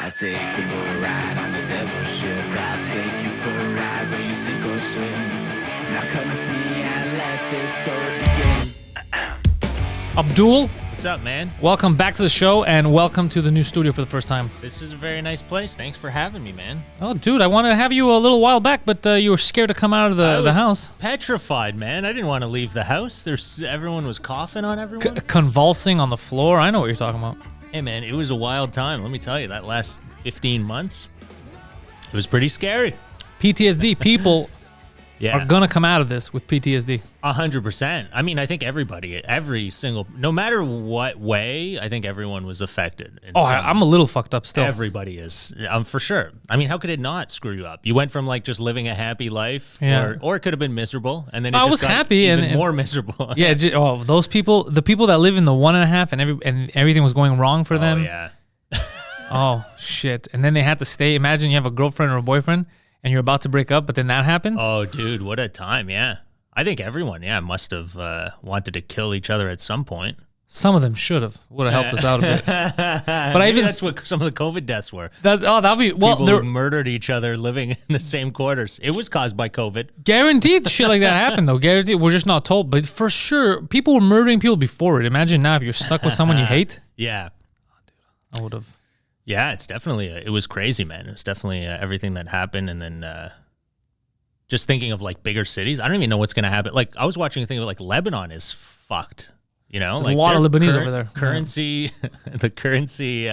I'll take you for a ride on the devil's ship. I'll take you for a ride where you sink or swim. Now come with me and let this story begin. Abdul, What's up, man? welcome back to the show and welcome to the new studio for the first time. This is a very nice place. Thanks for having me, man. Oh, dude, I wanted to have you a little while back, but you were scared to come out of the house. Petrified, man. I didn't want to leave the house. Everyone was coughing on everyone. Convulsing on the floor. I know what you're talking about. Hey, man, it was a wild time. Let me tell you, that last 15 months, it was pretty scary. PTSD. People Yeah, are going to come out of this with PTSD. 100%. I mean, I think everybody, no matter what way, I think everyone was affected. I'm a little fucked up still. Everybody is, for sure. I mean, how could it not screw you up? You went from like just living a happy life, or it could have been miserable, and then it I just was got happy even and more miserable. Yeah, those people, the people that live in the 1.5 and everything was going wrong for them. Oh, yeah. Oh, shit. And then they had to stay. Imagine you have a girlfriend or a boyfriend and you're about to break up, but then that happens. Oh, dude, what a time, yeah. I think everyone, must have wanted to kill each other at some point. Some of them would have helped us out a bit. But that's what some of the COVID deaths were. That'd be People who murdered each other living in the same quarters. It was caused by COVID. Guaranteed shit like that happened though. Guaranteed. We're just not told. But for sure, people were murdering people before it. Imagine now if you're stuck with someone you hate. Yeah. I would have. Yeah, it's definitely, it was crazy, man. It was definitely everything that happened. And then just thinking of like bigger cities, I don't even know what's going to happen. Like I was watching a thing of like Lebanon is fucked, you know? There's like a lot of Lebanese over there. Currency, the currency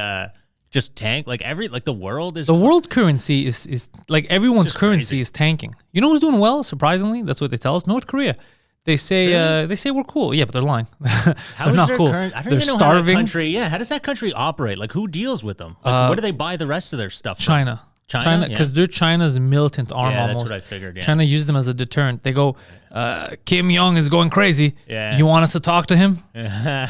just tanked. Like the world is. The world currency is like everyone's currency crazy. is tanking. You know who's doing well, surprisingly? That's what they tell us. North Korea. They say we're cool. Yeah, but they're lying. They're not cool. I don't They're even know starving. how that country. Yeah, how does that country operate? Like, who deals with them? Like, where do they buy the rest of their stuff from? China, because they're China's militant arm Yeah, almost. that's what I figured. Yeah. China used them as a deterrent. They go, Kim Jong is going crazy. Yeah. You want us to talk to him?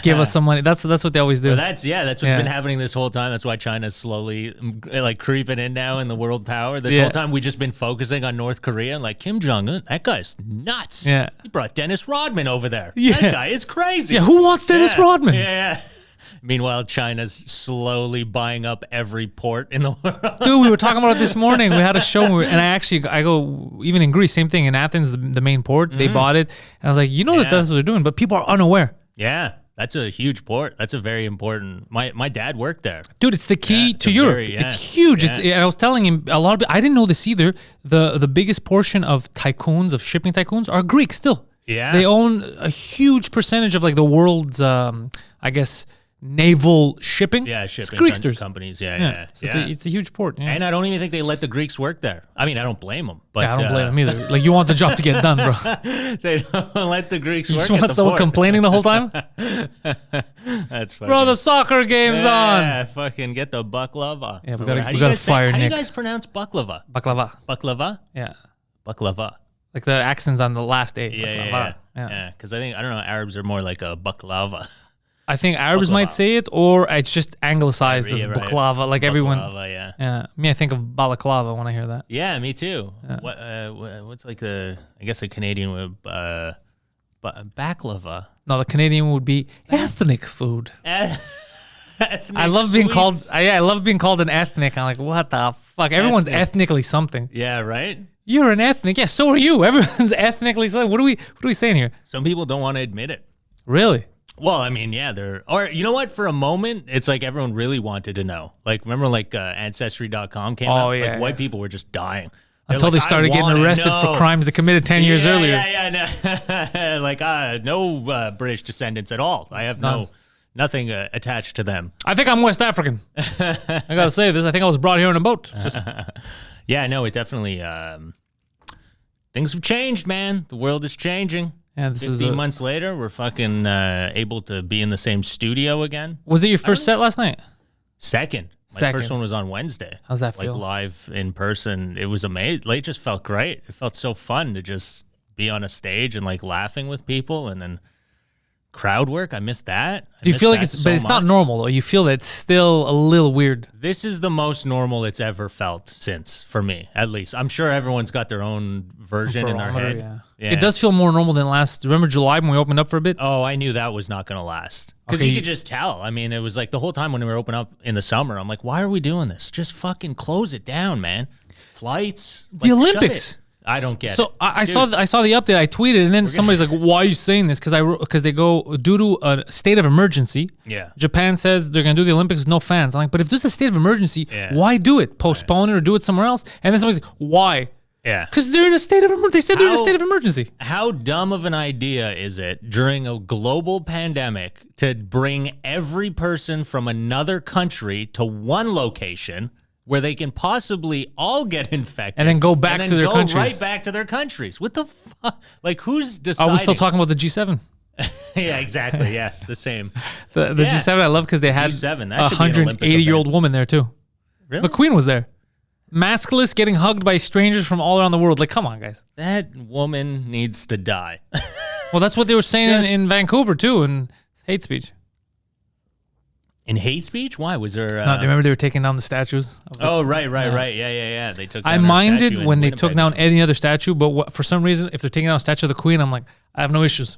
Give us some money. That's what they always do. Well, that's what's been happening this whole time. That's why China's slowly like creeping in now in the world power. This whole time we just been focusing on North Korea and like Kim Jong-un, that guy's nuts. Yeah. He brought Dennis Rodman over there. Yeah. That guy is crazy. Yeah, who wants Dennis Rodman? Yeah. Meanwhile, China's slowly buying up every port in the world. Dude, we were talking about it this morning. We had a show, and I go, even in Greece, same thing. In Athens, the main port, they bought it. And I was like, that's what they're doing, but people are unaware. Yeah, that's a huge port. That's a very important. My dad worked there. Dude, it's the key to Europe. It's huge. Yeah. I was telling him, I didn't know this either. The biggest portion of shipping tycoons are Greek still. Yeah. They own a huge percentage of like the world's, I guess, naval shipping. Yeah, shipping it's Greeksters. companies. Yeah. So it's a huge port. Yeah. And I don't even think they let the Greeks work there. I mean, I don't blame them. But I don't blame them either. Like, you want the job to get done, bro. They don't let the Greeks You work just at want the someone port. complaining the whole time? That's funny. Bro, the soccer game's on. Yeah, fucking get the baklava. Yeah, we gotta fire How do Nick. you guys pronounce baklava? Baklava. Baklava? Yeah. Baklava. Like the accents on the last A. Yeah. Yeah. Because I don't know, Arabs are more like a baklava. I think Arabs might say it, or it's just anglicized as right. baklava. Like everyone. Baklava, yeah. Yeah. Me, I think of balaclava when I hear that. Yeah, me too. What's like I guess a Canadian would baklava. No, the Canadian would be ethnic food. I love being called. I love being called an ethnic. I'm like, what the fuck? Everyone's ethnically something. Yeah, right. You're an ethnic. Yeah, so are you. Everyone's ethnically something. What are we saying here? Some people don't want to admit it. Really? Well, I mean, yeah, or you know what? For a moment, it's like everyone really wanted to know. Like, remember, like Ancestry.com came out? Yeah. Like, white people were just dying. Until they started getting arrested for crimes they committed 10 years earlier. No. Like, no British descendants at all. I have nothing attached to them. I think I'm West African. I gotta say this. I think I was brought here in a boat. Yeah, no, it definitely, things have changed, man. The world is changing. Yeah, this 15 months later, we're fucking able to be in the same studio again. Was it your first set last night? Second. My first one was on Wednesday. How's that feel? Like live in person. It was amazing. Like, it just felt great. It felt so fun to just be on a stage and like laughing with people and then Crowd work, I missed that. Do you feel like it's, but it's not normal, or you feel that it's still a little weird? This is the most normal it's ever felt since, for me, at least. I'm sure everyone's got their own version in their head. Yeah. It does feel more normal than last. Remember July when we opened up for a bit? Oh, I knew that was not going to last. Because you could just tell. I mean, it was like the whole time when we were open up in the summer, I'm like, why are we doing this? Just fucking close it down, man. Flights. The Olympics. I don't get it. So I saw the update. I tweeted, and then somebody's like, "Why are you saying this?" Because they go due to a state of emergency. Yeah. Japan says they're gonna do the Olympics with no fans. I'm like, but if there's a state of emergency, why do it? Postpone it or do it somewhere else. And then somebody's like, "Why?" Yeah. Because they're in a state of emergency. They said they're in a state of emergency. How dumb of an idea is it during a global pandemic to bring every person from another country to one location where they can possibly all get infected, and then go back to their countries? Right back to their countries. What the fuck? Like, who's deciding? Are we still talking about the G7? Yeah, exactly. Yeah, the same. The G7 I love because they had G7, a 180-year-old woman there too. Really? The Queen was there. Maskless, getting hugged by strangers from all around the world. Like, come on, guys. That woman needs to die. Well, that's what they were saying in Vancouver too, in hate speech. In hate speech? Why? Was there... No, do you remember they were taking down the statues? Oh, right. Yeah. They took down I her minded statue when in they took Winnipeg. down any other statue, but for some reason, if they're taking down a statue of the Queen, I'm like, I have no issues.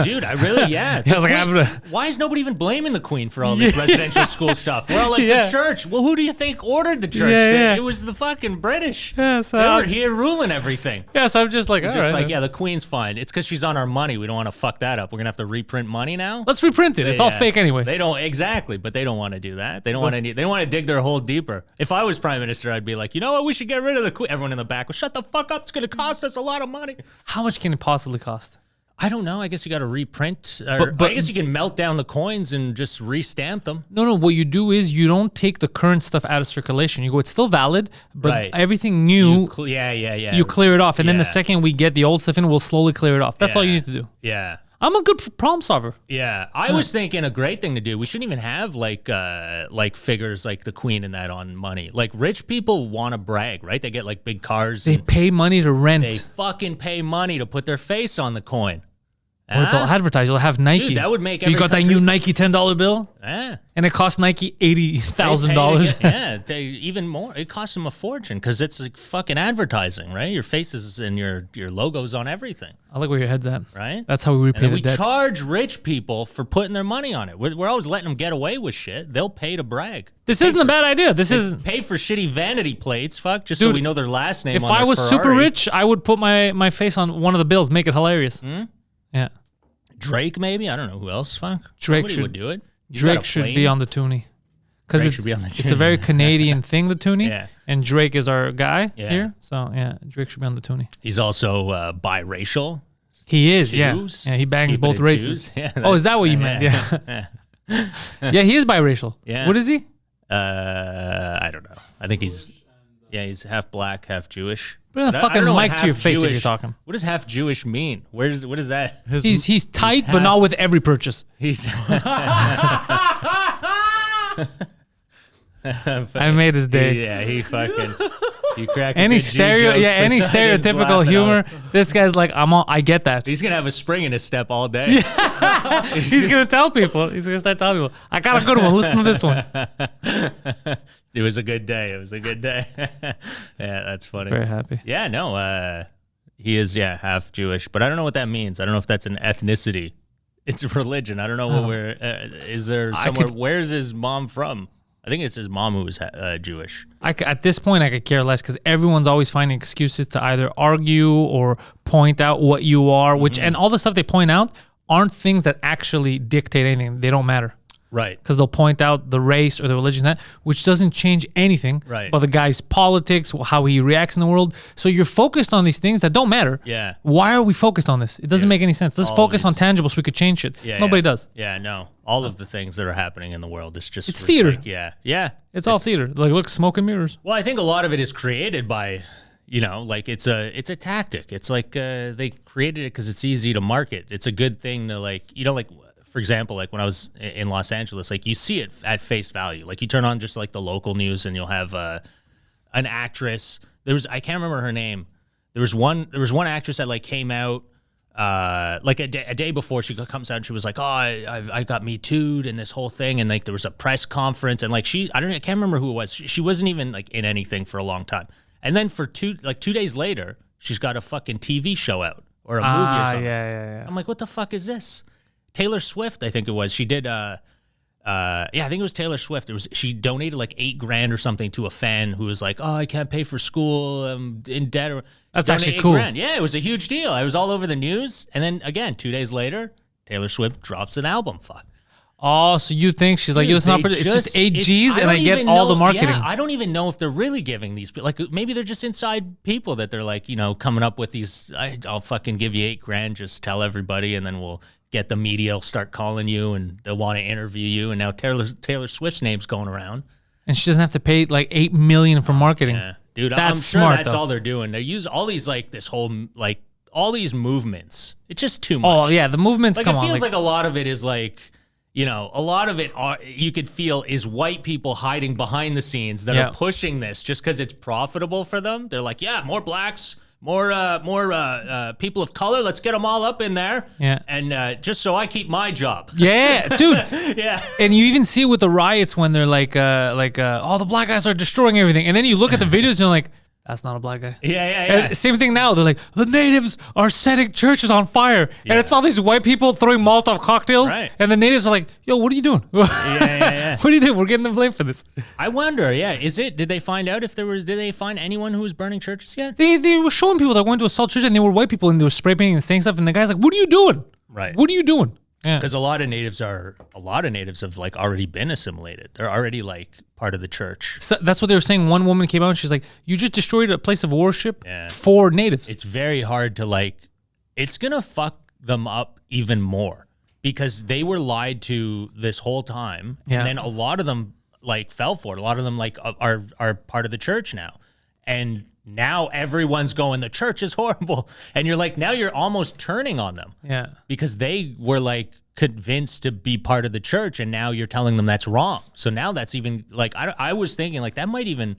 Dude, I really, I was like, why is nobody even blaming the Queen for all this residential school stuff? We're all like, the church. Well, who do you think ordered the church? It was the fucking British. Yeah, so they were here ruling everything. Yeah, so I'm just like, yeah, the Queen's fine. It's because she's on our money. We don't want to fuck that up. We're going to have to reprint money now? Let's reprint it. It's all fake anyway. They don't, exactly, but they don't want to do that. They don't want to. They want to dig their hole deeper. If I was prime minister, I'd be like, you know what? We should get rid of the Queen. Everyone in the back, well, shut the fuck up. It's going to cost us a lot of money. How much can it possibly cost? I don't know. I guess you got to reprint. But I guess you can melt down the coins and just restamp them. No. What you do is you don't take the current stuff out of circulation. You go, it's still valid, but everything new, you clear it off. And then the second we get the old stuff in, we'll slowly clear it off. That's all you need to do. Yeah. I'm a good problem solver. Yeah. I was thinking a great thing to do. We shouldn't even have like figures like the Queen and that on money. Like rich people want to brag, right? They get like big cars. They pay money to rent. They fucking pay money to put their face on the coin. Or they'll advertise. You'll have Nike. Dude, that would make you got that new Nike $10 bill? Yeah. And it costs Nike $80,000. Yeah, even more. It costs them a fortune because it's like fucking advertising, right? Your faces and your logos on everything. I like where your head's at. Right? That's how we repay the debt. We charge rich people for putting their money on it. We're always letting them get away with shit. They'll pay to brag. This isn't a bad idea. This is pay for shitty vanity plates, just so we know their last name. If I was super rich, I would put my face on one of the bills, make it hilarious. Yeah. Drake, maybe? I don't know who else. Drake would do it. Drake should be on the toonie. Because it's a very Canadian thing, the toonie. Yeah. And Drake is our guy here. So, yeah, Drake should be on the toonie. He's also biracial. He is, Jews. Yeah. He bangs both races. Yeah, is that what you meant? Yeah. Yeah, he is biracial. Yeah. What is he? I don't know. I think he's half black, half Jewish. Put a fucking mic to your face if you're talking. What does half Jewish mean? What is that? He's tight, but not with every purchase. I made his day. Yeah, he fucking. You crack any stereotypical humor. This guy's like, I get that. He's gonna have a spring in his step all day. Yeah. He's gonna tell people. He's gonna start telling people, I got a good one. Listen to this one. It was a good day. Yeah, that's funny. Very happy. Yeah, no, he is half Jewish, but I don't know what that means. I don't know if that's an ethnicity. It's a religion. I don't know what is there somewhere. Where's his mom from? I think it's his mom who was Jewish. At this point, I could care less because everyone's always finding excuses to either argue or point out what you are, and all the stuff they point out aren't things that actually dictate anything. They don't matter. Right. Because they'll point out the race or the religion, which doesn't change anything. Right. But the guy's politics, how he reacts in the world. So you're focused on these things that don't matter. Yeah. Why are we focused on this? It doesn't make any sense. Let's focus on tangible so we could change it. Yeah, Nobody does. Yeah, no. All of the things that are happening in the world, it's theater. Yeah. It's all theater. Like, look, smoke and mirrors. Well, I think a lot of it is created by, like it's a tactic. It's like they created it because it's easy to market. It's a good thing to for example, like when I was in Los Angeles, like you see it at face value. Like you turn on just like the local news and you'll have an actress. I can't remember her name. There was one actress that like came out like a day before she comes out and she was like, oh, I got Me Too'd and this whole thing. And like there was a press conference and like I can't remember who it was. She wasn't even like in anything for a long time. And then for 2 days later, she's got a fucking TV show out or a movie or something. Yeah. I'm like, what the fuck is this? Taylor Swift, I think it was. She did, I think it was Taylor Swift. She donated like $8,000 or something to a fan who was like, oh, I can't pay for school. I'm in debt. That's actually cool. $8,000. Yeah, it was a huge deal. I was all over the news. And then again, 2 days later, Taylor Swift drops an album. Fuck. Oh, so you think she's like, it's just 8 Gs and I get all the marketing. Yeah, I don't even know if they're really giving these people, like maybe they're just inside people that they're like, coming up with these, I'll fucking give you $8,000, just tell everybody and then we'll get the media will start calling you and they'll want to interview you. And now Taylor Swift's name's going around. And she doesn't have to pay like $8 million for marketing. Yeah. Dude, that's I'm sure smart, that's though. all they're doing. They use all these like this whole like all these movements. It's just too much. Oh yeah, the movements like come it on. feels like a lot of it is like, a lot of it you could feel is white people hiding behind the scenes that are pushing this just because it's profitable for them. They're like, yeah, more blacks, more people of color. Let's get them all up in there. Yeah. And just so I keep my job. Yeah, dude. Yeah. And you even see it with the riots when they're like, oh, the black guys are destroying everything. And then you look at the videos and you're like, that's not a black guy. Yeah. And same thing now. They're like, the natives are setting churches on fire. Yeah. And it's all these white people throwing Molotov cocktails. Right. And the natives are like, yo, what are you doing? Yeah. What are you doing? We're getting the blame for this. I wonder, did they find out did they find anyone who was burning churches yet? They were showing people that went to assault churches and they were white people and they were spray painting and saying stuff. And the guy's like, what are you doing? Right. What are you doing? Yeah. Because a lot of natives have like already been assimilated. They're already like part of the church. So that's what they were saying. One woman came out and she's like, you just destroyed a place of worship for natives. It's very hard to it's going to fuck them up even more because they were lied to this whole time. Yeah. And then a lot of them fell for it. A lot of them are part of the church now. And now everyone's going, the church is horrible. And you're like, now you're almost turning on them. Yeah. Because they were convinced to be part of the church. And now you're telling them that's wrong. So now that's even I was thinking that might even,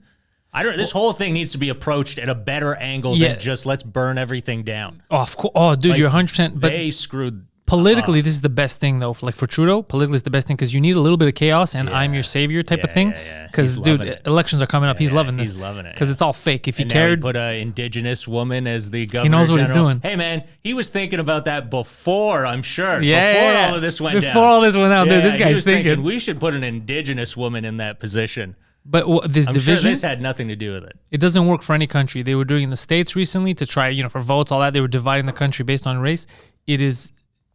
this whole thing needs to be approached at a better angle than just let's burn everything down. Oh, of course. Oh, dude, you're 100%. But they screwed. Politically, this is the best thing, though. For Trudeau, politically, it's the best thing because you need a little bit of chaos and I'm your savior type of thing. Because, dude, elections are coming up. He's loving this. He's loving it. Because it's all fake. If he and cared. Now he put an indigenous woman as the governor. He knows what general. he's doing. Hey, man, he was thinking about that before, I'm sure. Before all of this went down. Before all this went out, dude, this guy's thinking. We should put an indigenous woman in that position. But this division, sure this had nothing to do with it. It doesn't work for any country. They were doing it in the States recently to try, for votes, all that. They were dividing the country based on race. It is,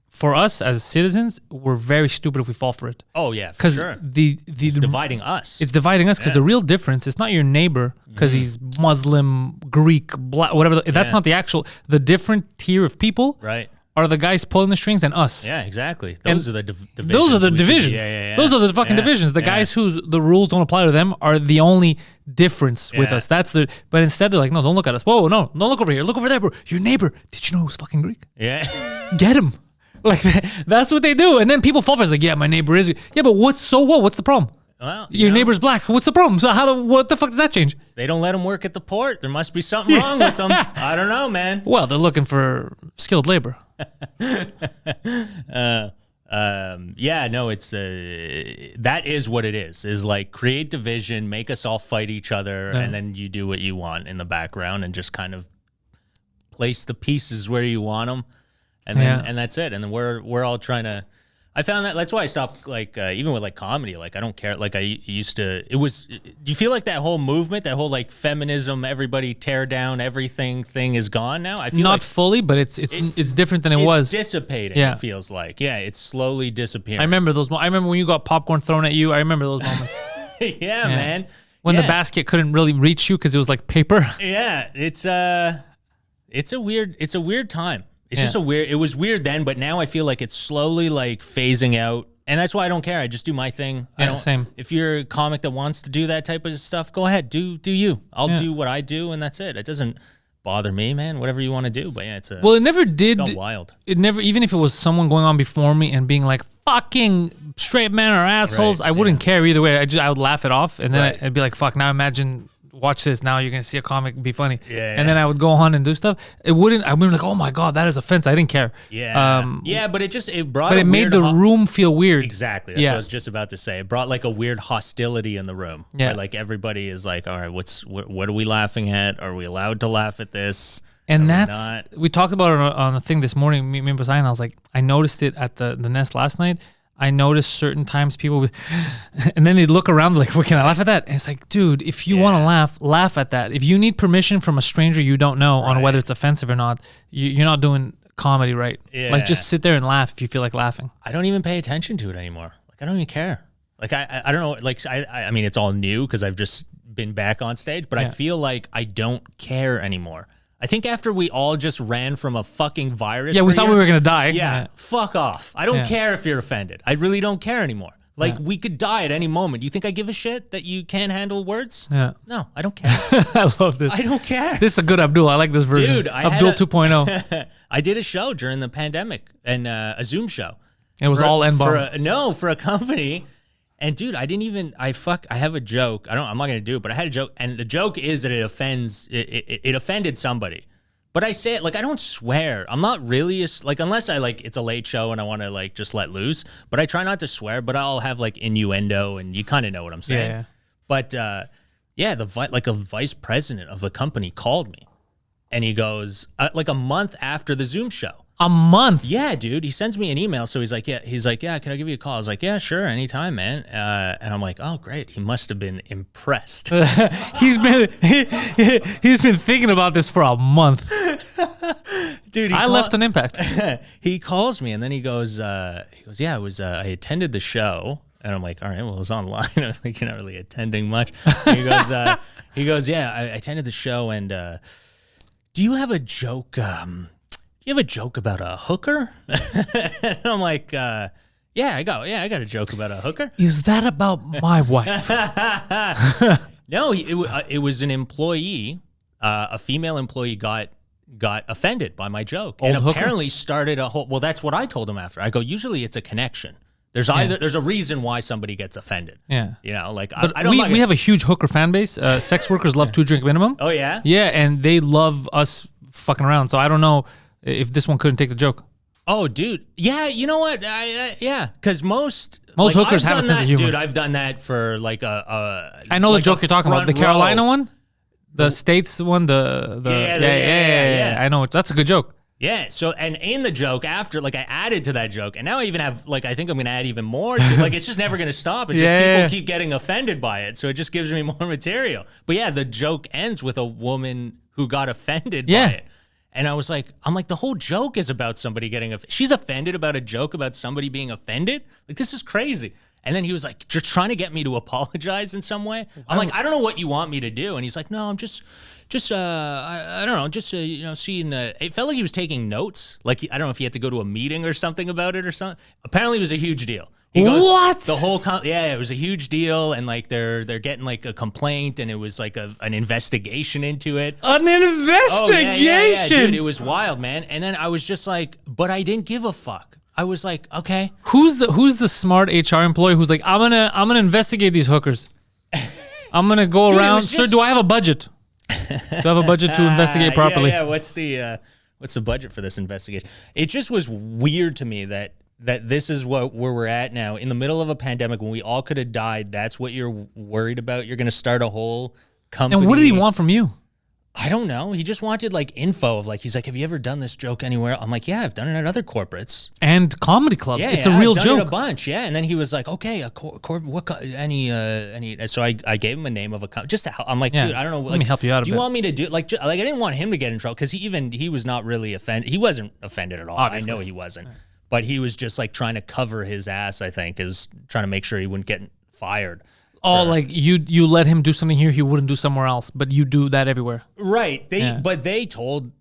for us as citizens, we're very stupid if we fall for it. Oh yeah, for sure. It's dividing us. It's dividing us because the real difference, it's not your neighbor because he's Muslim, Greek, black, whatever. That's not the actual. The different tier of people, right, are the guys pulling the strings than us. Yeah, exactly. Those are the divisions. Those are the divisions. Those are the fucking divisions. The guys whose the rules don't apply to them are the only difference with us. But instead they're like, no, don't look at us. Whoa, no, don't look over here. Look over there, bro. Your neighbor. Did you know who's fucking Greek? Yeah. Get him. That's what they do. And then people fall for it. It's like, yeah, my neighbor is. Yeah, but what's the problem? Well, your neighbor's black. What's the problem? So what the fuck does that change? They don't let them work at the port. There must be something wrong with them. I don't know, man. Well, they're looking for skilled labor. It's that is what it is create division, make us all fight each other, and then you do what you want in the background and just kind of place the pieces where you want them, and then and that's it. And then we're all trying to. I found that's why I stopped even with comedy. I don't care. I used to. It was. Do you feel like that whole movement, that whole feminism, everybody tear down everything thing is gone now? I feel not fully, but it's different than it was. It's dissipating. Yeah. It feels like it's slowly disappearing. I remember those. I remember when you got popcorn thrown at you. I remember those moments. yeah, man. When the basket couldn't really reach you because it was like paper. Yeah, it's a weird time. It's just it was weird then, but now I feel like it's slowly phasing out. And that's why I don't care. I just do my thing. Same. If you're a comic that wants to do that type of stuff, go ahead. Do you. I'll do what I do, and that's it. It doesn't bother me, man. Whatever you want to do. But it never did. Gone wild. It never, even if it was someone going on before me and being like, fucking straight men are assholes, I wouldn't care either way. I would laugh it off, and then I'd be like, fuck, now imagine watch this. Now you're gonna see a comic be funny. Yeah. And then I would go on and do stuff. It wouldn't. I would be like, oh my god, that is offensive. I didn't care. Yeah. But it brought. But a it made weird the room feel weird. Exactly. That's what I was just about to say. It brought like a weird hostility in the room. Yeah. Where, like everybody is like, all right, what are we laughing at? Are we allowed to laugh at this? And Are that's we talked about it on a thing this morning. Me and Basayan, I was like, I noticed it at the Nest last night. I noticed certain times people would, and then they'd look around like, "What can I laugh at that?" And it's like, dude, if you want to laugh at that. If you need permission from a stranger you don't know on whether it's offensive or not, you're not doing comedy right. Yeah. Like, just sit there and laugh if you feel like laughing. I don't even pay attention to it anymore. Like I don't even care. Like I don't know. Like I mean, it's all new because I've just been back on stage, but I feel like I don't care anymore. I think after we all just ran from a fucking virus. Yeah, we thought we were going to die. Yeah, fuck off. I don't care if you're offended. I really don't care anymore. Like, we could die at any moment. You think I give a shit that you can't handle words? Yeah. No, I don't care. I love this. I don't care. This is a good Abdul. I like this version. Dude, Abdul 2.0. I did a show during the pandemic, and a Zoom show. It was all N-bombs. For a company. And dude, I have a joke. I'm not gonna do it, but I had a joke, and the joke is that it offended somebody. But I say it like I don't swear. I'm not really unless I it's a late show and I want to just let loose. But I try not to swear. But I'll have innuendo, and you kind of know what I'm saying. Yeah. But a vice president of the company called me, and he goes a month after the Zoom show. A month? Yeah, dude. He sends me an email. So he's like, can I give you a call? I was like, yeah, sure, anytime, man. And I'm like, oh, great. He must have been impressed. he's been thinking about this for a month. Dude, I left an impact. He calls me and then he goes, yeah, I attended the show. And I'm like, all right, well, it was online. I'm like, you're not really attending much. And he goes, yeah, I attended the show. And do you have a joke? You have a joke about a hooker? And I'm like, yeah, I got a joke about a hooker. Is that about my wife? No, it was an employee, a female employee got offended by my joke. Old and hooker? Apparently started a whole, well, that's what I told him after. I go, usually it's a connection. There's a reason why somebody gets offended. Yeah. You know, But I don't we have a huge hooker fan base. Sex workers love 2 drink minimum. Oh, yeah? Yeah, and they love us fucking around. So I don't know if this one couldn't take the joke. Oh, dude. Yeah, you know what? Yeah, because most hookers have a sense of humor. Dude, I've done that for I know the joke you're talking about. The front Carolina row. one? The States one? Yeah. I know. That's a good joke. Yeah. So, and in the joke after, I added to that joke, and now I even have, I think I'm going to add even more. It's just never going to stop. It's just people keep getting offended by it. So it just gives me more material. But yeah, the joke ends with a woman who got offended by it. And I'm like, the whole joke is about somebody getting offended. She's offended about a joke about somebody being offended? This is crazy. And then he was like, you're trying to get me to apologize in some way? I'm like, I don't know what you want me to do. And he's like, no, I'm I don't know, seeing, it felt like he was taking notes. I don't know if he had to go to a meeting or something about it or something. Apparently it was a huge deal. He goes, what? The whole it was a huge deal, and they're getting a complaint, and it was an investigation into it. An investigation, yeah, dude, it was wild, man. And then I was just like, but I didn't give a fuck. I was like, okay, who's the smart HR employee who's like, I'm gonna investigate these hookers. I'm gonna go around. Sir, do I have a budget? Do I have a budget to investigate properly? Yeah. What's the budget for this investigation? It just was weird to me that this is where we're at now in the middle of a pandemic when we all could have died. That's what you're worried about. You're going to start a whole company. And what did he want from you? I don't know. He just wanted info of he's like, have you ever done this joke anywhere? I'm like, yeah, I've done it at other corporates and comedy clubs. Yeah, it's a real I've done joke. It a bunch, yeah. And then he was like, okay, any. So I gave him a name of a company just to help. I'm like, dude, I don't know. Let me help you out. Do you want me to do I didn't want him to get in trouble because he was not really offended. He wasn't offended at all. Obviously. I know he wasn't, but he was just trying to cover his ass. I think is trying to make sure he wouldn't get fired. Oh, you let him do something here he wouldn't do somewhere else, but you do that everywhere. Right. But they told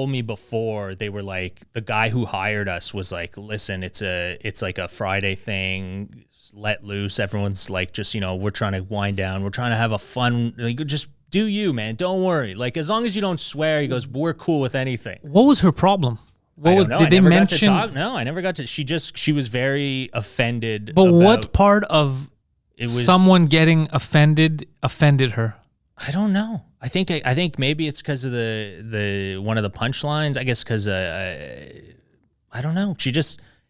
me before, they were like, the guy who hired us was like, listen, it's a Friday thing, let loose. Everyone's we're trying to wind down. We're trying to have a fun, just do you, man. Don't worry. As long as you don't swear, he goes, we're cool with anything. What was her problem? Did they mention? No, I never got to. She was very offended. But what part of someone getting offended her? I don't know. I think maybe it's because of the one of the punchlines. I guess because I don't know.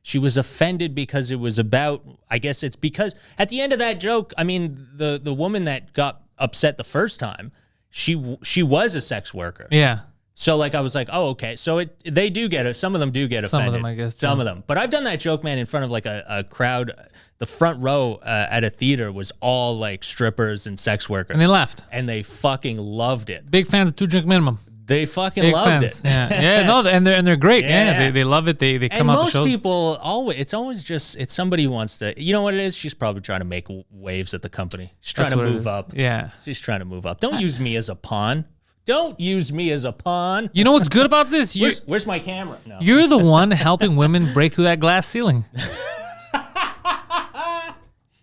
She was offended because it was about. I guess it's because at the end of that joke. I mean, the woman that got upset the first time, she was a sex worker. Yeah. So like I was like, oh okay. So they do get it. Some of them do get offended. Some of them, I guess. Some of them. But I've done that joke, man, in front of like a crowd. The front row at a theater was all like strippers and sex workers. And they laughed. And they fucking loved it. Big fans of 2 drink minimum. They fucking Big loved fans. it. Yeah. No, and they're great. Yeah. They love it. They come and out to most shows. people it's always just it's somebody who wants to. You know what it is? She's probably trying to make waves at the company. She's trying That's to what it move is. up. Yeah. She's trying to move up. Don't use me as a pawn. Don't use me as a pawn. You know what's good about this? Where's my camera? No. You're the one helping women break through that glass ceiling.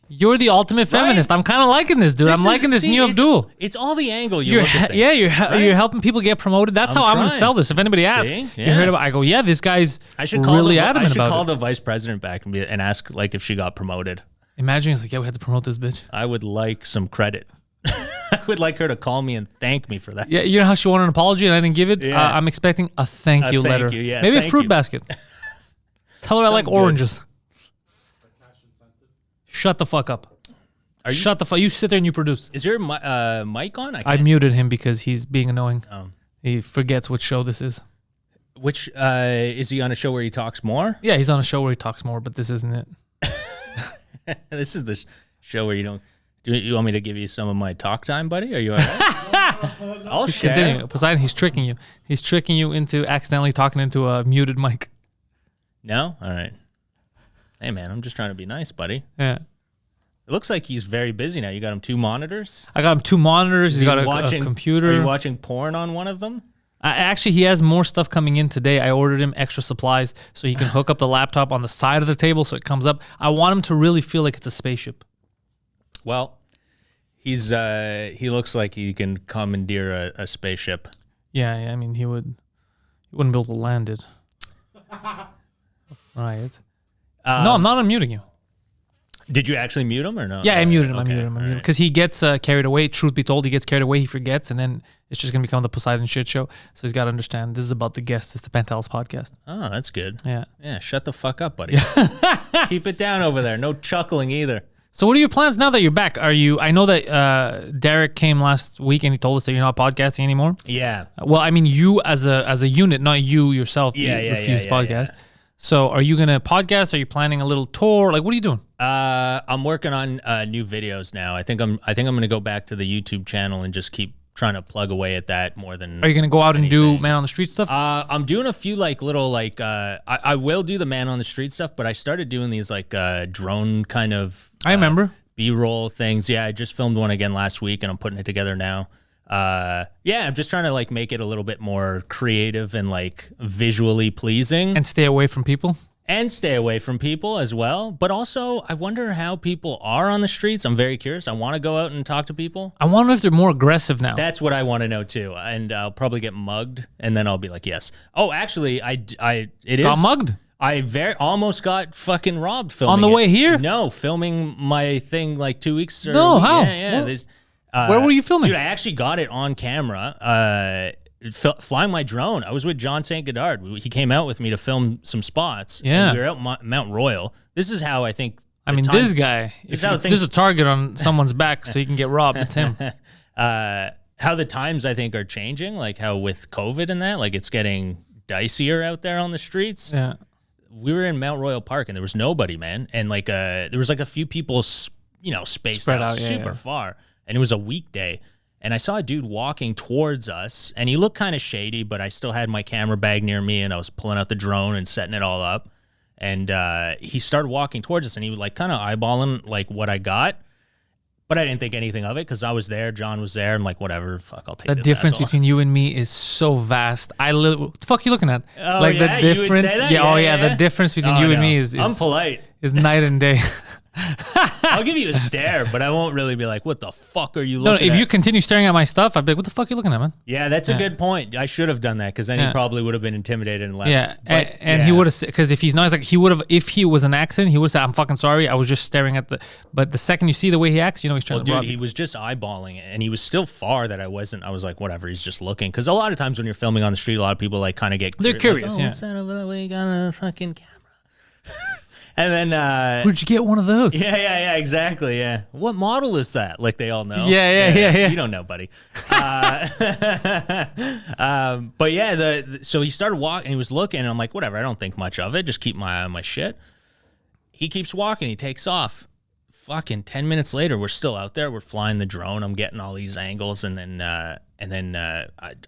You're the ultimate feminist. I'm kind of liking this, dude. I'm liking this new Abdul. It's all the angle you look at things, you're helping people get promoted. That's how I'm going to trying. sell this. If anybody asks, See? you heard about. I go, yeah, this guy's really adamant I should about call it. the vice president back and ask like if she got promoted. Imagine he's like, yeah, we had to promote this bitch. I would like some credit. I would like her to call me and thank me for that. Yeah, you know how she wanted an apology and I didn't give it? Yeah. I'm expecting a thank you letter. You, yeah, maybe a thank fruit you. basket. Tell her I like good. oranges. Shut the fuck up. Shut the fuck. You sit there and you produce. Is your mic on? I muted him because he's being annoying. Oh. He forgets what show this is. Which is he on a show where he talks more? Yeah, he's on a show where he talks more, but this isn't it. This is the show where you don't. Do you want me to give you some of my talk time, buddy? Are you all right? I'll share. Continue. Poseidon, he's tricking you. He's tricking you into accidentally talking into a muted mic. No? All right. Hey, man, I'm just trying to be nice, buddy. Yeah. It looks like he's very busy now. You got him 2 monitors? I got him 2 monitors. He's got a computer. Are you watching porn on one of them? Actually, he has more stuff coming in today. I ordered him extra supplies so he can hook up the laptop on the side of the table so it comes up. I want him to really feel like it's a spaceship. Well, he looks like he can commandeer a spaceship. Yeah. I mean, he wouldn't be able to land it. Right. No, I'm not unmuting you. Did you actually mute him or no? Yeah, I muted him. Okay, I muted him. all right. Because he gets carried away. Truth be told, he gets carried away. He forgets, and then it's just gonna become the Poseidon shit show. So he's got to understand this is about the guest. It's the Pantelis podcast. Oh, that's good. Yeah. Yeah, shut the fuck up, buddy. Keep it down over there. No chuckling either. So what are your plans now that you're back? I know that Derek came last week and he told us that you're not podcasting anymore. Yeah. Well, I mean you as a unit, not you yourself. Yeah, you yeah, refused yeah, podcast. yeah. So are you gonna podcast? Are you planning a little tour? Like, what are you doing? I'm working on new videos now. I think I'm gonna go back to the YouTube channel and just keep trying to plug away at that more than. Are you gonna go out and do man on the street stuff? I'm doing a few like little like I will do the man on the street stuff, but I started doing these like drone kind of. I remember B-roll things. Yeah, I just filmed one again last week, and I'm putting it together now. I'm just trying to like make it a little bit more creative and like visually pleasing, and stay away from people. And stay away from people as well. But also, I wonder how people are on the streets. I'm very curious. I want to go out and talk to people. I wonder if they're more aggressive now. That's what I want to know too. And I'll probably get mugged, and then I'll be like, yes. Oh, actually, got mugged. I almost got fucking robbed filming On the way here? No, filming my thing like 2 weeks. No, how? Yeah. Where were you filming? Dude, I actually got it on camera. Flying my drone. I was with John St. Goddard. He came out with me to film some spots. Yeah. And we were out Mount Royal. This is how I think. This guy. If there's a target on someone's back so you can get robbed, it's him. How the times I think are changing, like how with COVID and that, like it's getting dicier out there on the streets. Yeah. We were in Mount Royal Park and there was nobody, man. And like there was like a few people, spaced Spread out out, super far. And it was a weekday. And I saw a dude walking towards us, and he looked kind of shady, but I still had my camera bag near me, and I was pulling out the drone and setting it all up. And he started walking towards us, and he was like kind of eyeballing like what I got. But I didn't think anything of it because I was there, John was there. I'm like, whatever, fuck, I'll take the this. The difference asshole. between you and me is so vast. What the fuck are you looking at? Oh, like yeah? the difference. You would say that? Yeah, the difference between you and me is I'm polite. Is night and day. I'll give you a stare, but I won't really be like, what the fuck are you No, looking if at? you continue staring at my stuff, I'd be like, what the fuck are you looking at, man? Yeah, that's a good point. I should have done that because then he probably would have been intimidated and left. Yeah, But, and he would have, because if he's not, like, he would have, if he was an accident, he would have said, I'm fucking sorry. I was just staring at but the second you see the way he acts, you know he's trying to rob Dude, he you. was just eyeballing it, and he was still far that I was like, whatever, he's just looking. Because a lot of times when you're filming on the street, a lot of people like kind of get They're curious, like, yeah. What's that over there? We got a fucking camera. And then, Where'd you get one of those? yeah, exactly, yeah. What model is that? Like they all know. Yeah. You don't know, buddy. But yeah, so he started walking. He was looking, and I'm like, whatever. I don't think much of it. Just keep my eye on my shit. He keeps walking. He takes off. Fucking 10 minutes later, we're still out there. We're flying the drone. I'm getting all these angles, and then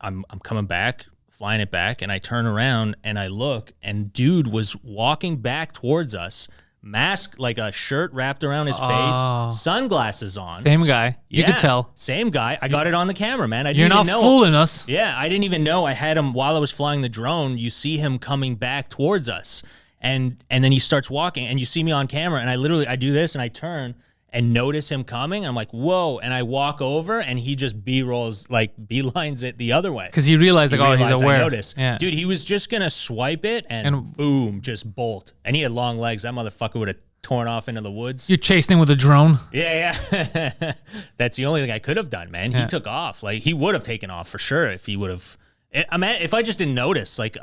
I'm coming back, flying it back, and I turn around and I look, and dude was walking back towards us, mask, like a shirt wrapped around his face, sunglasses on. Same guy. You could tell. Same guy. I got it on the camera, man. I didn't You're even not know. fooling us. Yeah, I didn't even know I had him while I was flying the drone. You see him coming back towards us, and then he starts walking, and you see me on camera, and I do this, and I turn and notice him coming. I'm like, whoa, and I walk over, and he just beelines it the other way. Because he realized, like, he's aware. I noticed. Yeah. Dude, he was just gonna swipe it, and boom, just bolt. And he had long legs. That motherfucker would have torn off into the woods. You're chasing him with a drone. Yeah. That's the only thing I could have done, man. He took off. Like, he would have taken off for sure if he would have. I mean, if I just didn't notice, like,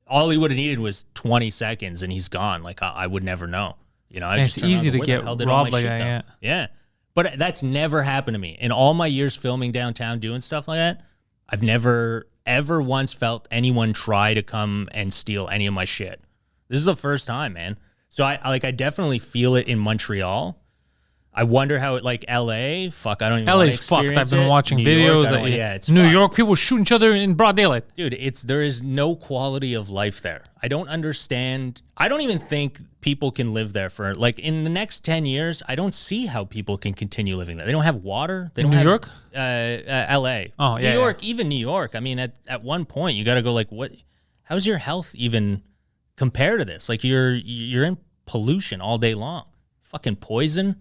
all he would have needed was 20 seconds and he's gone. Like, I would never know. You know, It's easy to get robbed like that, Yeah. But that's never happened to me. In all my years filming downtown, doing stuff like that, I've never, ever once felt anyone try to come and steal any of my shit. This is the first time, man. So I definitely feel it in Montreal. I wonder how it, like, LA. Fuck, I don't even. LA's fucked. I've been watching videos. It's New fucked. York, people shooting each other in broad daylight. Dude, there is no quality of life there. I don't understand. I don't even think people can live there for, like, in the next 10 years. I don't see how people can continue living there. They don't have water. They don't New have York? LA. Oh, yeah. New York, even New York. I mean, at one point you got to go, like, what? How's your health even compare to this? Like, you're in pollution all day long. Fucking poison.